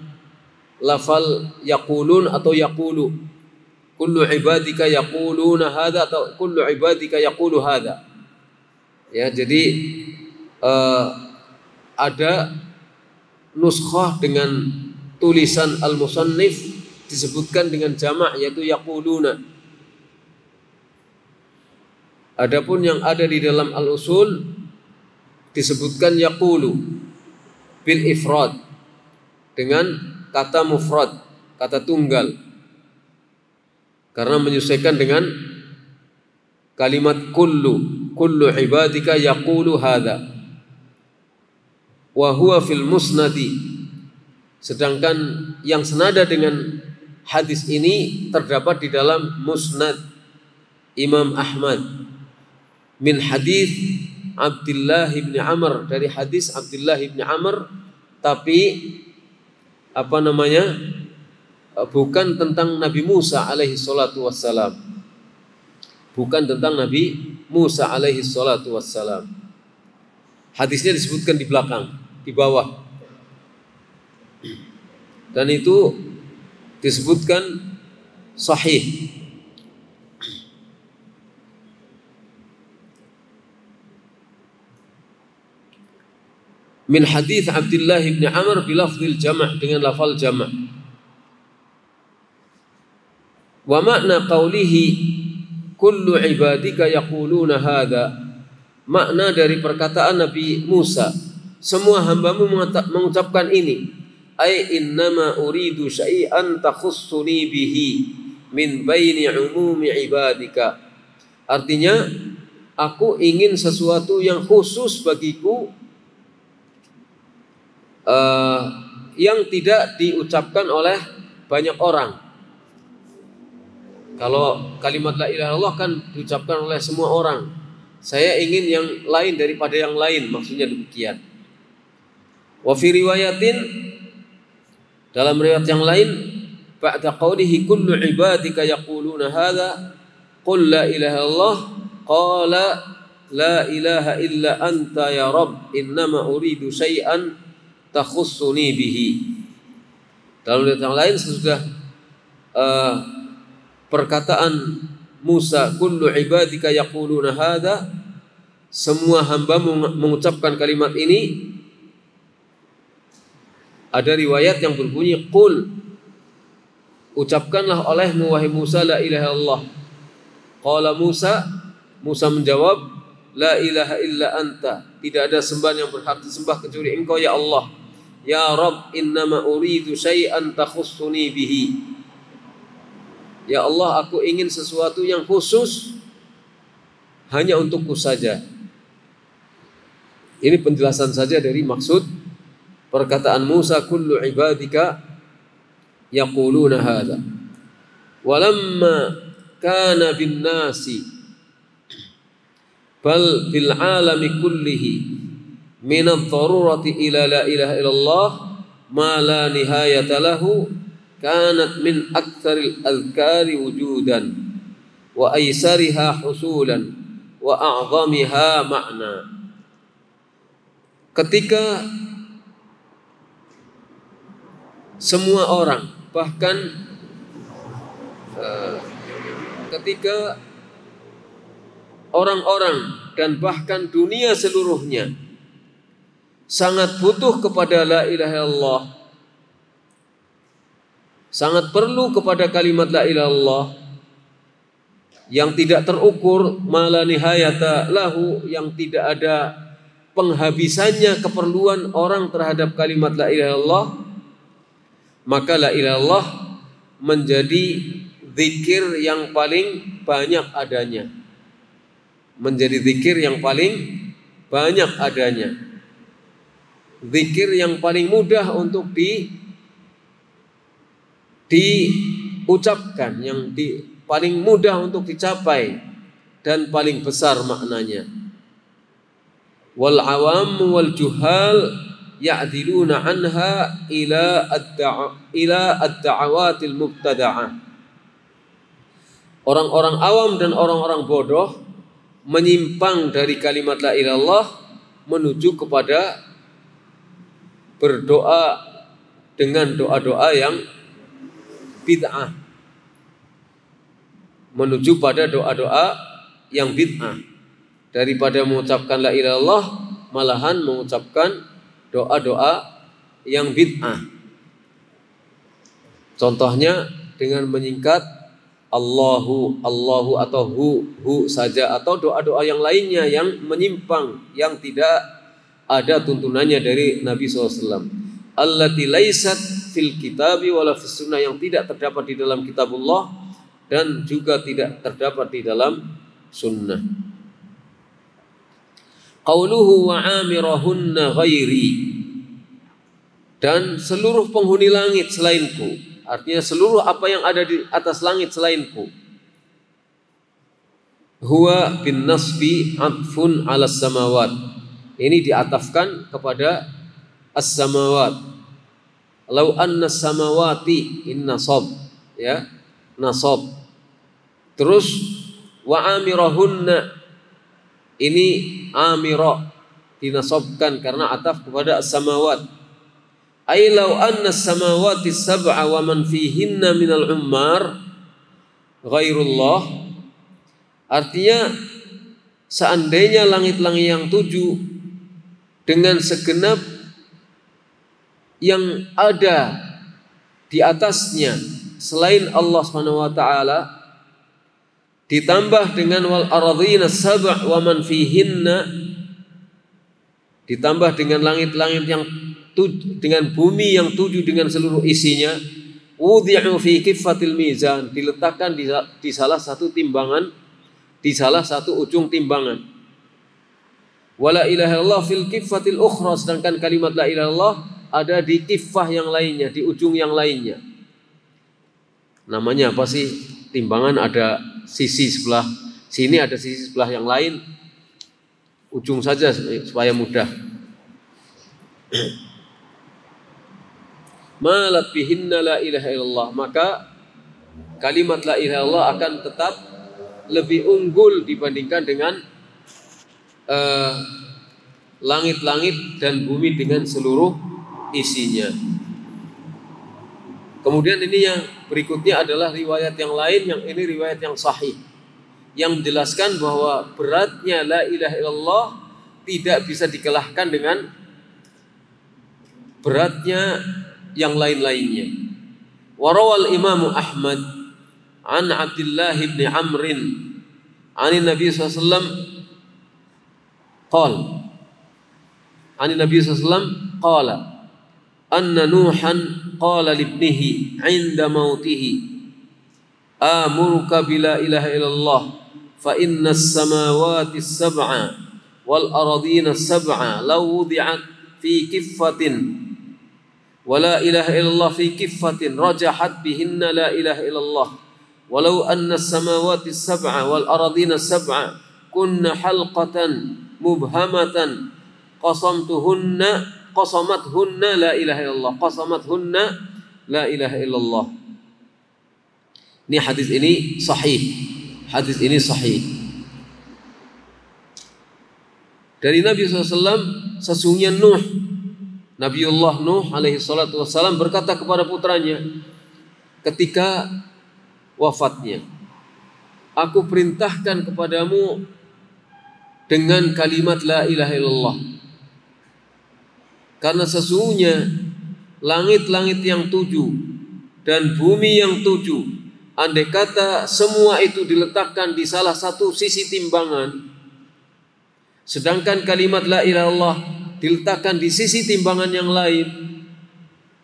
lafal yaqulun atau yaqulu. Kullu ibadika yaquluna hada atau kullu ibadika yaqulu hada. Ya, jadi ada nuskhah dengan tulisan al-musannif disebutkan dengan jamak yaitu yaquluna. Adapun yang ada di dalam al-usul disebutkan yaqulu bil ifrad dengan kata mufrad, kata tunggal, karena menyesuaikan dengan kalimat kullu ibadika yaqulu hadza, wa huwa fil musnadi, sedangkan yang senada dengan hadis ini terdapat di dalam musnad Imam Ahmad min hadis Abdullah bin Amr, dari hadis Abdullah bin Amr, tapi bukan tentang Nabi Musa alaihi salatu wassalam, bukan tentang Nabi Musa alaihi salatu wassalam. Hadisnya disebutkan di belakang, di bawah, dan itu disebutkan sahih. Min hadis Abdullah bin Amr bilafzil jama', dengan lafal jama'. Wa makna qawlihi kullu ibadika yaquluna hadza, makna dari perkataan Nabi Musa, semua hambamu mengucapkan ini, ay innama uridu syai'an takhussuni bihi min baini umumi ibadika, artinya aku ingin sesuatu yang khusus bagiku yang tidak diucapkan oleh banyak orang. Kalau kalimat la ilaha illallah kan diucapkan oleh semua orang. Saya ingin yang lain daripada yang lain, maksudnya demikian. Wa fi riwayatin, dalam riwayat yang lain, ba'da qawlihi kullu ibadika yaquluna hadza qul la ilaha illallah qala la ilaha illa anta ya rabb innama uridu syai'an takhussuni bihi. Dalam riwayat yang lain sesudah perkataan Musa kullu ibadika yaquluna hadza, semua hambamu mengucapkan kalimat ini, ada riwayat yang berbunyi qul, ucapkanlah olehmu wahai Musa la ilaha illallah. Qala Musa menjawab la ilaha illa anta, tidak ada sembahan yang berhak disembah kecuali engkau ya Allah. Ya Rabb innama uridu syai'an takhussuni bihi. Ya Allah, aku ingin sesuatu yang khusus hanya untukku saja. Ini penjelasan saja dari maksud perkataan Musa kullu ibadika yaquluna hadza. Walamma kana bin nasi bal bil alami kullihi min ad-darurati ila la ilaha illallah ma la nihayata lahu kanat min aktsaril azkari wujudan wa aysariha husulan wa a'zamiha ma'na. Ketika semua orang, bahkan ketika orang-orang dan bahkan dunia seluruhnya sangat butuh kepada la ilaha illallah, sangat perlu kepada kalimat la ilaha illallah yang tidak terukur, mala nihayata lahu, yang tidak ada penghabisannya keperluan orang terhadap kalimat la ilaha illallah, maka la ilaha illallah menjadi zikir yang paling banyak adanya. Menjadi zikir yang paling banyak adanya. Zikir yang paling mudah untuk diucapkan, yang paling mudah untuk dicapai dan paling besar maknanya. Wal awam wal juhal ya'diluna anha ila ad-da'awatil mubtada'ah. Orang-orang awam dan orang-orang bodoh menyimpang dari kalimat la ilaha illallah menuju kepada berdoa dengan doa-doa yang bid'ah, menuju pada doa-doa yang bid'ah. Daripada mengucapkan la ilaha illallah, malahan mengucapkan doa-doa yang bid'ah. Contohnya dengan menyingkat Allahu, Allahu atau hu saja, atau doa-doa yang lainnya yang menyimpang, yang tidak ada tuntunannya dari Nabi SAW. Allati laisat fil kitabi wala fis sunnah, yang tidak terdapat di dalam kitabullah dan juga tidak terdapat di dalam sunnah. Qauluhu wa amirahunna ghairi, dan seluruh penghuni langit selainku, artinya seluruh apa yang ada di atas langit selainku. Huwa bin nasbi atfun ala samawat, ini diatafkan kepada as-samawat. Lau anna samawati in nasab, ya, nasab. Terus wa amirahunna, ini amirah dinasabkan karena ataf kepada as-samawat. Ay law anna as-samawati sab'a wa man fihinna minal ummar ghairullah, artinya seandainya langit-langit yang 7 dengan segenap yang ada di atasnya selain Allah Subhanahu wa taala, ditambah dengan wal ardhina sab' wa man fihinna, ditambah dengan langit-langit yang dengan bumi yang 7 dengan seluruh isinya, wudhi'u fi kiffatil mizan, diletakkan di salah satu timbangan, di salah satu ujung timbangan. Wala ilaha illallah fil kiffatil ukhra, sedangkan kalimat la ilaha illallah ada di kiffah yang lainnya, di ujung yang lainnya. Namanya apa sih? Timbangan ada sisi sebelah sini, ada sisi sebelah yang lain. Ujung saja supaya mudah. Malat bihinna la ilaha illallah, maka kalimat la ilaha illallah akan tetap lebih unggul dibandingkan dengan langit-langit dan bumi dengan seluruh isinya. Kemudian ini yang berikutnya adalah riwayat yang lain, yang ini riwayat yang sahih, yang menjelaskan bahwa beratnya la ilaha illallah tidak bisa dikalahkan dengan beratnya yang lain-lainnya. Warawal Imam Ahmad an Abdullah bin Amrin an Nabi sallallahu alaihi wasallam qala an Nabi sallallahu alaihi wasallam qala anna Nuhan qala libnihi 'inda mautihi amuruka bila ilaha illallah fa inna as-samawati as-sab'a wal ardina as-sab'a law wudi'at fi kiffatin wa la ilaha illallah fi kiffatin rajahat bihinna la ilaha illallah walau anna as-samawati as-sab'a wal ardina as-sab'a kunna halqatan mubhamatan qasamathunna la ilaha illallah, qasamathunna la ilaha illallah. Ini hadis ini sahih. Hadis ini sahih. Dari Nabi SAW, sesungguhnya Nuh, Nabiullah Nuh alaihi salatu wassalam berkata kepada putranya ketika wafatnya, aku perintahkan kepadamu dengan kalimat la ilaha illallah. Karena sesungguhnya langit-langit yang 7 dan bumi yang 7, andai kata semua itu diletakkan di salah satu sisi timbangan, sedangkan kalimat la ilaha illallah diletakkan di sisi timbangan yang lain,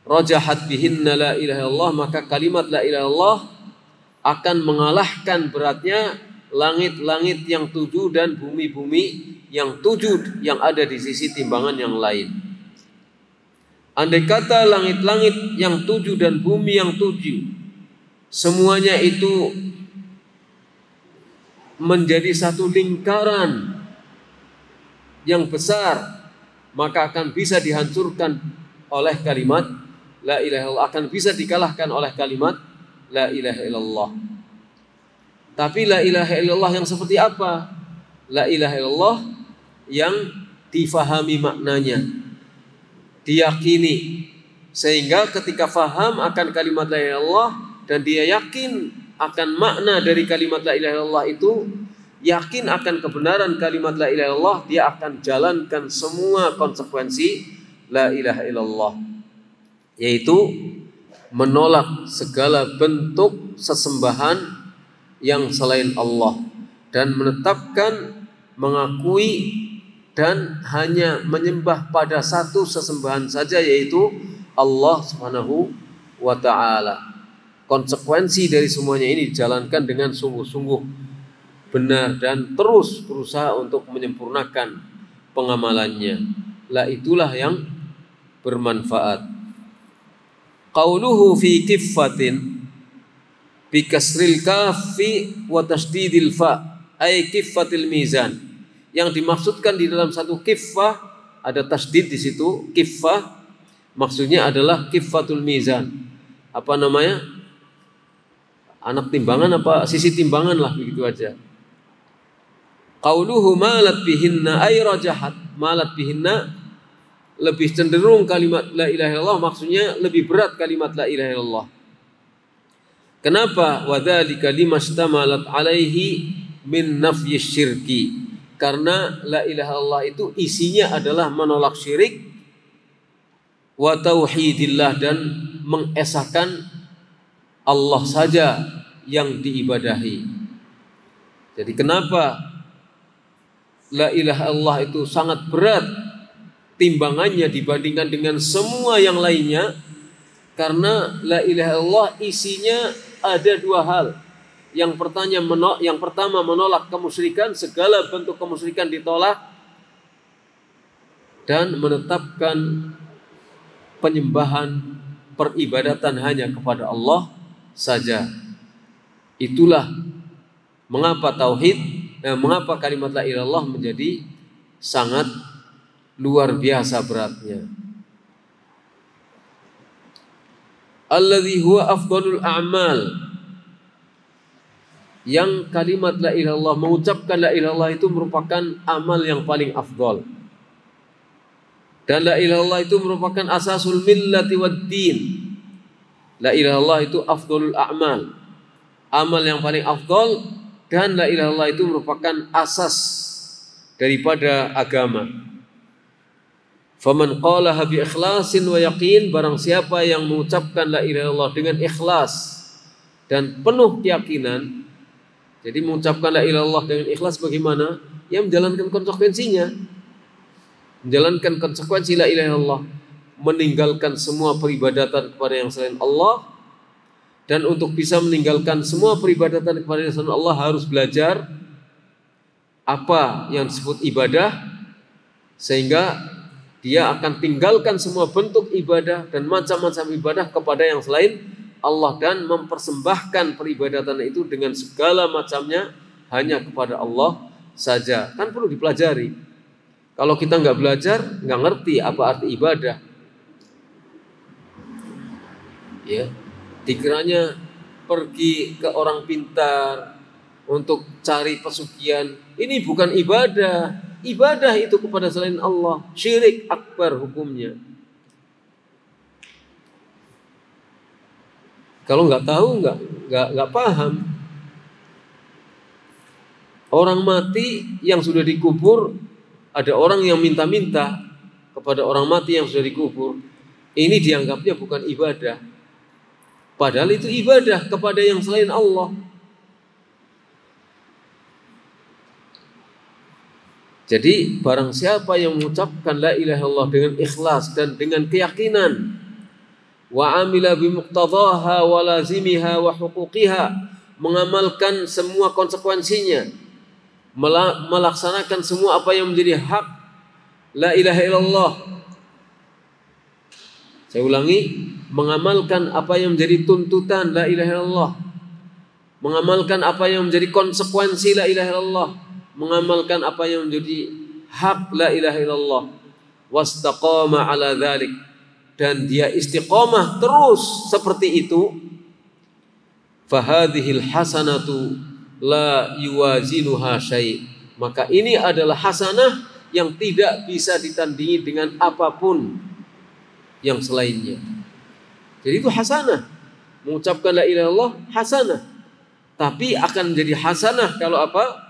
rajahat bihinna la ilaha illallah, maka kalimat la ilaha illallah akan mengalahkan beratnya langit-langit yang 7 dan bumi-bumi yang 7 yang ada di sisi timbangan yang lain. Andai kata langit-langit yang 7 dan bumi yang 7 semuanya itu menjadi satu lingkaran yang besar, maka akan bisa dihancurkan oleh kalimat la ilaha illallah, akan bisa dikalahkan oleh kalimat la ilaha illallah. Tapi la ilaha illallah yang seperti apa? La ilaha illallah yang difahami maknanya, diyakini, sehingga ketika faham akan kalimat la ilaha illallah dan dia yakin akan makna dari kalimat la ilaha illallah itu, yakin akan kebenaran kalimat la ilaha illallah, dia akan jalankan semua konsekuensi la ilaha illallah, yaitu menolak segala bentuk sesembahan yang selain Allah dan menetapkan, mengakui dan hanya menyembah pada satu sesembahan saja, yaitu Allah Subhanahu wa ta'ala. Konsekuensi dari semuanya ini dijalankan dengan sungguh-sungguh benar dan terus berusaha untuk menyempurnakan pengamalannya. Lah itulah yang bermanfaat. Qauluhu fi kiffatin bi kasril kafi wa tasdidil fa ay kiffatil mizan. Yang dimaksudkan di dalam satu kiffah ada tasdid di situ, kiffah maksudnya adalah kiffatul mizan. Apa namanya? Anak timbangan apa sisi timbangan lah, begitu aja. Qauluhu malat bihinna ay rajahat, malat bihinna lebih cenderung kalimat la ilaha illallah, maksudnya lebih berat kalimat la ilaha illallah. Kenapa? Wa dzalika limastamalat alaihi min nafyi syirki. Karena la ilaha illallah itu isinya adalah menolak syirik, wa tauhidillah, dan mengesahkan Allah saja yang diibadahi. Jadi kenapa la ilaha illallah itu sangat berat timbangannya dibandingkan dengan semua yang lainnya? Karena la ilaha illallah isinya ada dua hal. Yang pertama menolak kemusyrikan, segala bentuk kemusyrikan ditolak, dan menetapkan penyembahan, peribadatan hanya kepada Allah saja. Itulah mengapa mengapa kalimat la ilaha illallah menjadi sangat luar biasa beratnya. Alladzi huwa afdalul a'mal. Yang kalimat la ilaha illallah, mengucapkan la ilaha illallah itu merupakan amal yang paling afdal. Dan la ilaha illallah itu merupakan asasul millati wad din. La ilaha illallah itu afdalul a'mal, amal yang paling afdal, dan la ilaha illallah itu merupakan asas daripada agama. Faman qalaha bi ikhlasin wa yaqin, barang siapa yang mengucapkan la ilaha illallah dengan ikhlas dan penuh keyakinan. Jadi mengucapkan la ilaha illallah dengan ikhlas bagaimana? Ya menjalankan konsekuensinya. Menjalankan konsekuensi la ilaha illallah, meninggalkan semua peribadatan kepada yang selain Allah. Dan untuk bisa meninggalkan semua peribadatan kepada yang selain Allah harus belajar apa yang disebut ibadah, sehingga dia akan tinggalkan semua bentuk ibadah dan macam-macam ibadah kepada yang selain Allah, dan mempersembahkan peribadatan itu dengan segala macamnya hanya kepada Allah saja. Kan perlu dipelajari. Kalau kita nggak belajar, nggak ngerti apa arti ibadah. Ya, dikiranya pergi ke orang pintar untuk cari pesugihan. Ini bukan ibadah. Ibadah itu kepada selain Allah, syirik akbar hukumnya. Kalau nggak tahu, nggak paham. Orang mati yang sudah dikubur, ada orang yang minta-minta kepada orang mati yang sudah dikubur. Ini dianggapnya bukan ibadah. Padahal itu ibadah kepada yang selain Allah. Jadi barang siapa yang mengucapkan la ilaha illallah dengan ikhlas dan dengan keyakinan, wa amila bimuqtadhaha wa lazimiha wa huquqiha, mengamalkan semua konsekuensinya, melaksanakan semua apa yang menjadi hak la ilaha illallah. Saya ulangi, mengamalkan apa yang menjadi tuntutan la ilaha illallah, mengamalkan apa yang menjadi konsekuensi la ilaha illallah, mengamalkan apa yang menjadi hak la ilaha illallah, wastaqama ala dzalik, dan dia istiqamah terus seperti itu, fahadhil hasanatu la yuwazinuha syai', maka ini adalah hasanah yang tidak bisa ditandingi dengan apapun yang selainnya. Jadi itu hasanah, mengucapkan la ilaha illallah hasanah. Tapi akan menjadi hasanah kalau apa?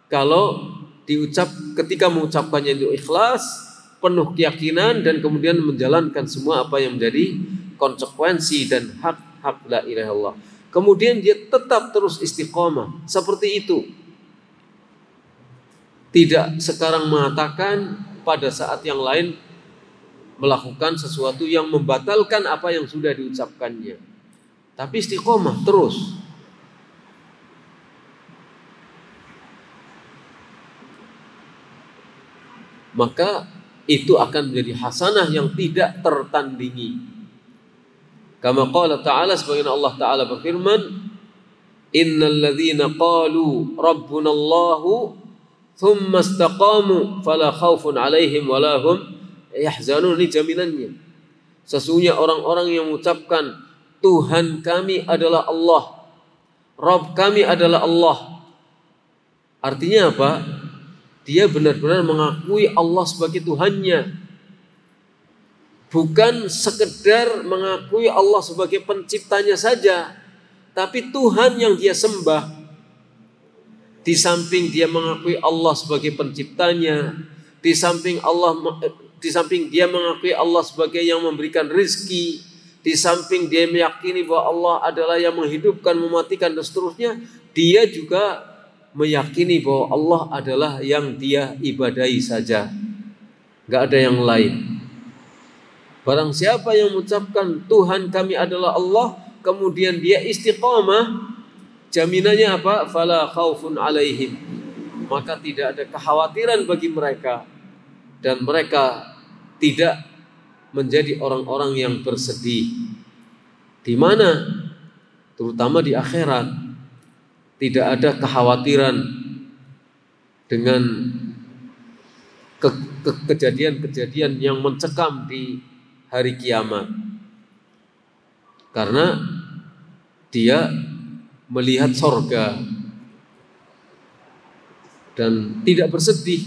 Kalau ketika mengucapkannya itu ikhlas, penuh keyakinan, dan kemudian menjalankan semua apa yang menjadi konsekuensi dan hak la ilaha illallah. Kemudian dia tetap terus istiqomah seperti itu. Tidak sekarang mengatakan pada saat yang lain melakukan sesuatu yang membatalkan apa yang sudah diucapkannya. Tapi istiqomah terus. Maka itu akan menjadi hasanah yang tidak tertandingi. Kama qala ta'ala, sebagaimana Allah Ta'ala berfirman, innal ladzina qalu rabbuna Allahu thumma istaqamu fala khaufun 'alaihim wala hum yahzanun. Ini jaminannya. Sesungguhnya orang-orang yang mengucapkan Tuhan kami adalah Allah, Rabb kami adalah Allah. Artinya apa? Dia benar-benar mengakui Allah sebagai Tuhannya. Bukan sekedar mengakui Allah sebagai penciptanya saja, tapi Tuhan yang dia sembah. Di samping dia mengakui Allah sebagai penciptanya, di samping dia mengakui Allah sebagai yang memberikan rizki, di samping dia meyakini bahwa Allah adalah yang menghidupkan, mematikan, dan seterusnya, dia juga meyakini bahwa Allah adalah yang dia ibadahi saja, gak ada yang lain. Barang siapa yang mengucapkan Tuhan kami adalah Allah, kemudian dia istiqamah, jaminannya apa? Fala khaufun 'alaihim, maka tidak ada kekhawatiran bagi mereka, dan mereka tidak menjadi orang-orang yang bersedih, di mana terutama di akhirat tidak ada kekhawatiran dengan kejadian-kejadian yang mencekam di hari kiamat, karena dia melihat sorga dan tidak bersedih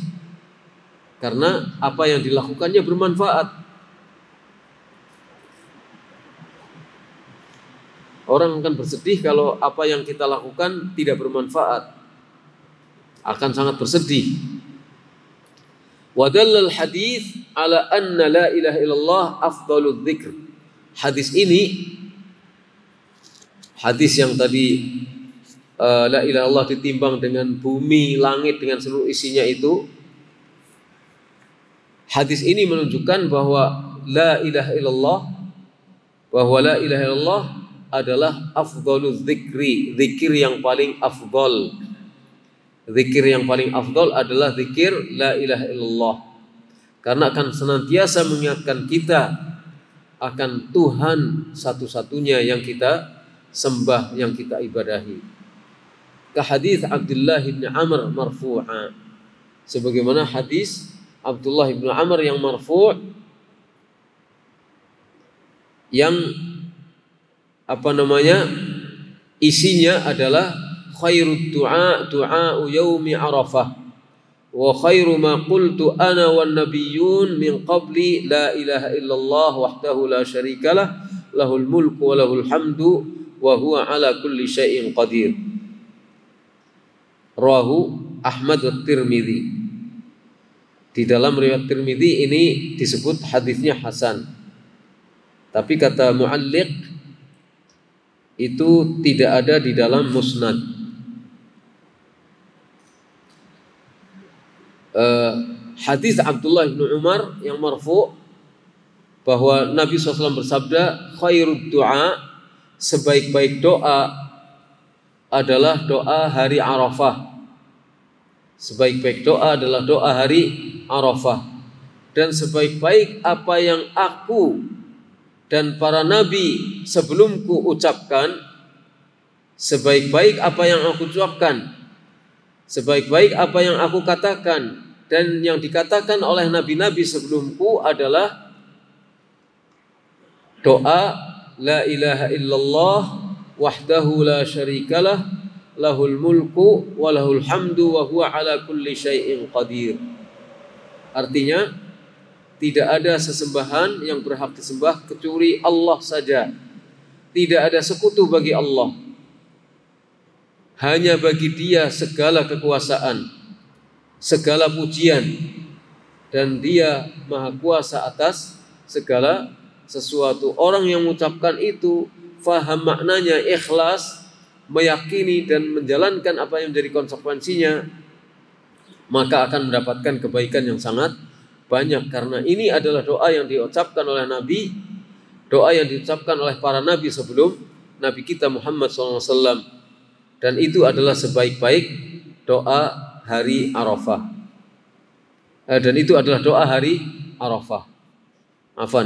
karena apa yang dilakukannya bermanfaat. Orang akan bersedih kalau apa yang kita lakukan tidak bermanfaat, akan sangat bersedih. Wa dallal hadits ala anna la ilaha illallah afdaludz dzikr. Hadis ini, hadis yang tadi la ilaha illallah ditimbang dengan bumi, langit dengan seluruh isinya itu, hadis ini menunjukkan bahwa la ilaha illallah adalah afdaluz dzikri, zikir yang paling afdal. Zikir yang paling afdal adalah zikir la ilaha illallah, karena akan senantiasa mengingatkan kita akan Tuhan satu-satunya yang kita sembah, yang kita ibadahi. Ka hadis Abdullah bin Amr marfu'a, sebagaimana hadis Abdullah bin Amr yang marfu', yang isinya adalah khairud du'a yaumi Arafah wa khairu ma qultu ana wan nabiyyun min qabli la ilaha illallah wahdahu la syarikalah lahul mulku wa lahul hamdu wa huwa ala kulli syai'in qadir. Rawahu Ahmad wa Tirmidzi. Di dalam riwayat Tirmidzi ini disebut hadisnya hasan, tapi kata mu'alliq itu tidak ada di dalam musnad. Hadis Abdullah bin Umar yang marfu' bahwa Nabi SAW bersabda, khairud du'a, sebaik-baik doa adalah doa hari Arafah. Sebaik-baik doa adalah doa hari Arafah. Dan sebaik-baik apa yang aku dan para nabi sebelumku ucapkan, sebaik-baik apa yang aku ucapkan, sebaik-baik apa yang aku katakan dan yang dikatakan oleh nabi-nabi sebelumku adalah doa la ilaha illallah wahdahu la syarikalah lahul mulku wa lahul hamdu wa huwa ala kulli syai'in qadir. Artinya, tidak ada sesembahan yang berhak disembah kecuali Allah saja. Tidak ada sekutu bagi Allah. Hanya bagi Dia segala kekuasaan, segala pujian, dan Dia Maha Kuasa atas segala sesuatu. Orang yang mengucapkan itu faham maknanya, ikhlas, meyakini dan menjalankan apa yang menjadi konsekuensinya, maka akan mendapatkan kebaikan yang sangat banyak, karena ini adalah doa yang diucapkan oleh Nabi, doa yang diucapkan oleh para Nabi sebelum Nabi kita Muhammad SAW, dan itu adalah sebaik-baik doa hari Arafah. Dan itu adalah doa hari Arafah.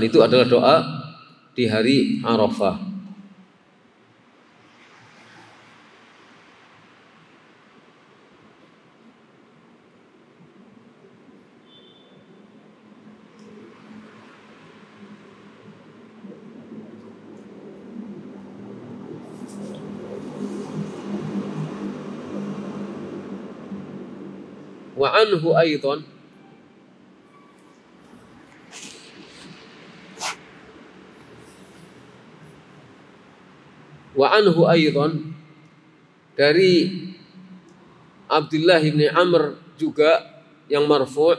Itu adalah doa di hari Arafah. Wa anhu aidan dari Abdullah bin Amr juga yang marfu',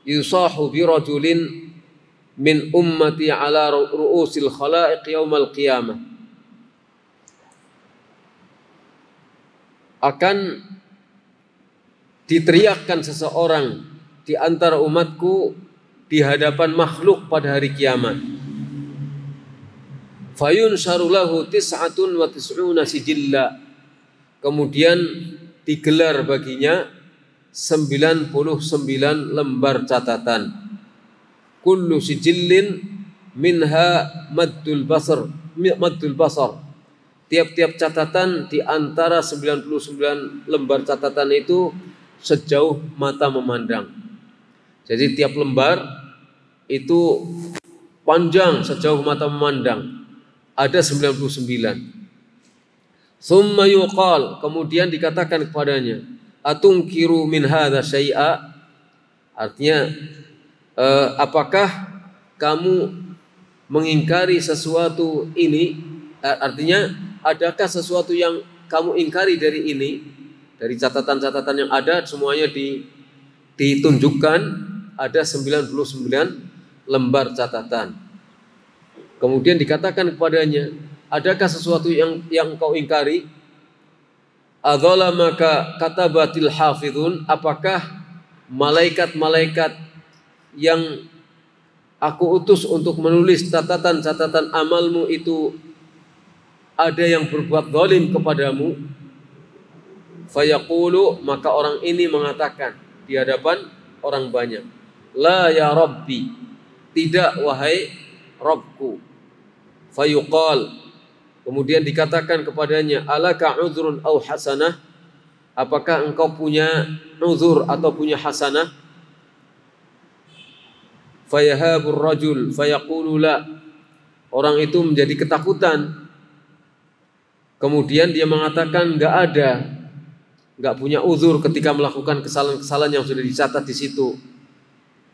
yusahu bi rajulin min ummati ala ru'usil khalaiq yaumal qiyamah, akan diteriakkan seseorang di antara umatku di hadapan makhluk pada hari kiamat. Fayun syarulahu tis'atun wa tis'una sijilla. Kemudian digelar baginya 99 lembar catatan. kullu sijillin minha maddul basar. Tiap-tiap catatan di antara 99 lembar catatan itu sejauh mata memandang. Jadi tiap lembar itu panjang sejauh mata memandang. Ada 99. Summa yuqal, kemudian dikatakan kepadanya, atungkiru min hadza syai'a? Artinya, apakah kamu mengingkari sesuatu ini? Artinya, adakah sesuatu yang kamu ingkari dari ini? Dari catatan-catatan yang ada semuanya ditunjukkan ada 99 lembar catatan. Kemudian dikatakan kepadanya, adakah sesuatu yang kau ingkari? Adzalamaka katabatil hafizun, apakah malaikat-malaikat yang aku utus untuk menulis catatan-catatan amalmu itu ada yang berbuat zalim kepadamu? Fayaqulu, maka orang ini mengatakan di hadapan orang banyak, la ya Rabbi, tidak wahai Rabbku. Fayuqal, kemudian dikatakan kepadanya, alaka uzrun au hasanah, apakah engkau punya uzur atau punya hasanah? Fayahabur rajul fayaqulu la, orang itu menjadi ketakutan, kemudian dia mengatakan enggak punya uzur ketika melakukan kesalahan-kesalahan yang sudah dicatat di situ,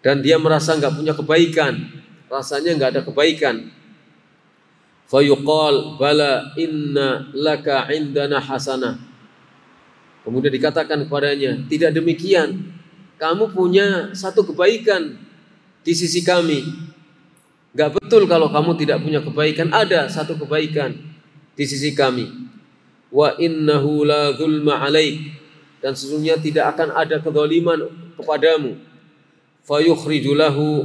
dan dia merasa enggak punya kebaikan, rasanya enggak ada kebaikan. Fayuqal bala inna laka indana hasanah, kemudian dikatakan kepadanya, tidak demikian, kamu punya satu kebaikan di sisi kami. Enggak betul kalau kamu tidak punya kebaikan, ada satu kebaikan di sisi kami. Wa innahu la zulma alaik, dan sesungguhnya tidak akan ada kezaliman kepadamu. Fayukhriju lahu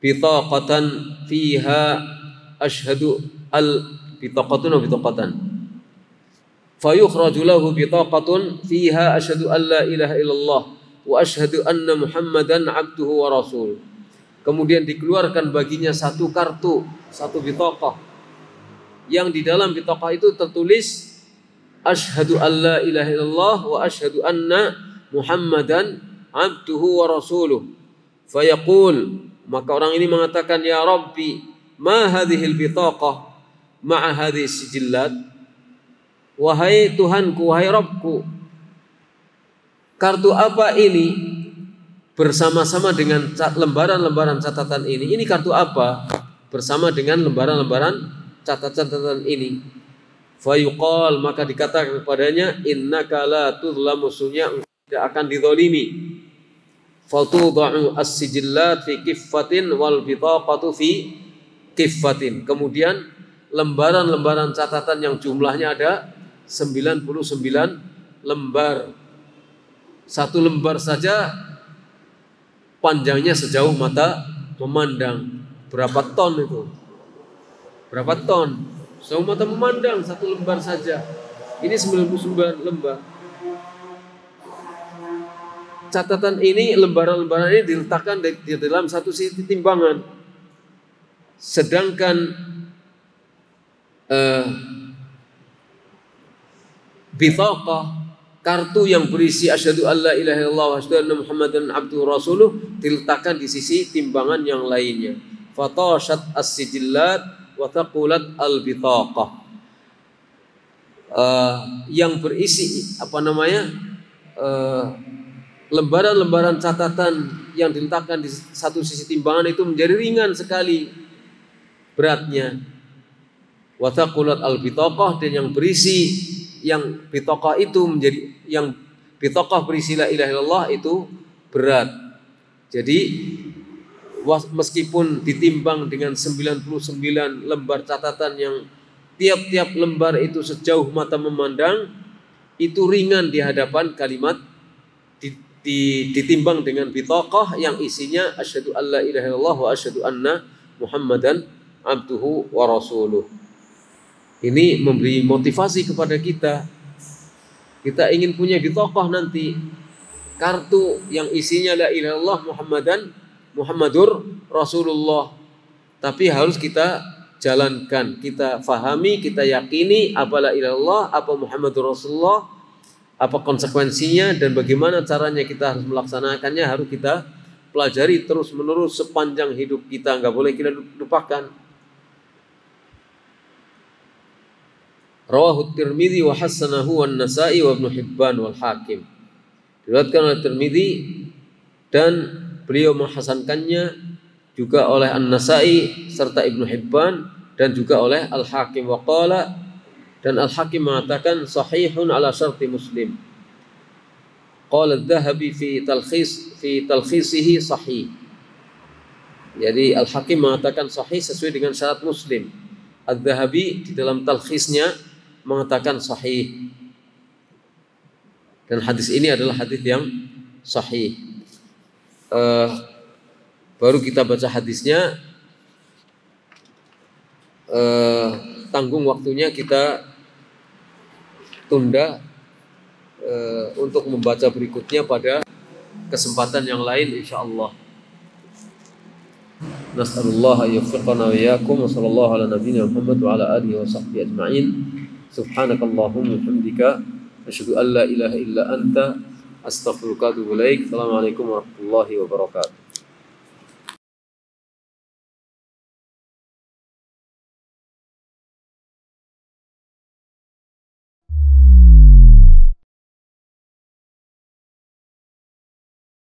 bitaqatan fiha ashhadu bitaqatun wa bitaqatan. Fayukhraju lahu bitaqatun fiha ashhadu an la ilaha illallah wa ashhadu anna Muhammadan abduhu wa rasul. Kemudian dikeluarkan baginya satu kartu, satu bitaqah, yang di dalam bitaqah itu tertulis asyhadu alla ilaha illallah wa asyhadu anna Muhammadan abduhu wa rasuluh. Fayaqul, maka orang ini mengatakan, ya Rabbi, ma hadhil bitaqah ma'a hadhihi sijillat, wahai Tuhanku, wahai Rabbku, kartu apa ini bersama-sama dengan lembaran-lembaran catatan ini kartu apa bersama dengan lembaran-lembaran catatan ini? Fayuqal, maka dikatakan kepadanya, innaka la tuzlamu, sunya tidak akan dizalimi. Fatudha'u as-sijillat fi kiffatin wal bitaqatu fi kiffatin. Kemudian lembaran-lembaran catatan yang jumlahnya ada 99 lembar. Satu lembar saja panjangnya sejauh mata memandang. Berapa ton itu? Berapa ton? Sejauh mata memandang satu lembar saja. Ini 99 lembar. Catatan ini, lembaran-lembaran ini diletakkan di dalam satu sisi timbangan. Sedangkan bitaqah, kartu yang berisi asyhadu alla ilaha illallah wa asyhadu anna Muhammadan abduhu rasuluh, diletakkan di sisi timbangan yang lainnya. Fatashat as-sijillat wa taqulat al-bitaqah. Yang berisi lembaran-lembaran catatan yang diletakkan di satu sisi timbangan itu menjadi ringan sekali beratnya. Wa taqulat al-bitaqah, dan yang berisi, yang bitaqah itu menjadi, yang bitaqah berisi la ilaha illallah itu berat. Jadi meskipun ditimbang dengan 99 lembar catatan yang tiap-tiap lembar itu sejauh mata memandang, itu ringan di hadapan kalimat ditimbang dengan bitaqah yang isinya asyhadu alla ilaha illallah wa asyhadu anna Muhammadan abduhu wa rasuluh. Ini memberi motivasi kepada kita. Kita ingin punya bitaqah nanti, kartu yang isinya la ilaha illallah Muhammadan Muhammadur Rasulullah. Tapi harus kita jalankan, kita fahami, kita yakini apa la ilaha illallah, apa Muhammadur Rasulullah, apa konsekuensinya dan bagaimana caranya kita harus melaksanakannya, harus kita pelajari terus menerus sepanjang hidup kita, nggak boleh kita lupakan. Rawahu Tirmidzi wa hasanahu wan Nasa'i wa Ibnu Hibban wal Hakim. Diriwayatkan oleh Tirmidzi dan beliau menghasankannya juga oleh An-Nasa'i serta Ibnu Hibban dan juga oleh Al-Hakim. Wa qala, dan Al-Hakim mengatakan sahihun ala syarti Muslim. Qala Adz-Dzahabi fi talkhisihi sahih. Jadi Al-Hakim mengatakan sahih sesuai dengan syarat Muslim. Adz-Dzahabi di dalam talkhisnya mengatakan sahih. Dan hadis ini adalah hadis yang sahih. Baru kita baca hadisnya, tanggung waktunya kita tunda untuk membaca berikutnya pada kesempatan yang lain insyaallah. Nas'alullah ayyuwaffiqana wa iyyakum wa sallallahu ala nabiyyina Muhammad wa ala alihi wa sahbihi ajma'in. Subhanakallahumma wa bihamdika asyhadu an la ilaha illa anta astaghfiruka wa atubu ilaik. Assalamualaikum warahmatullahi wabarakatuh.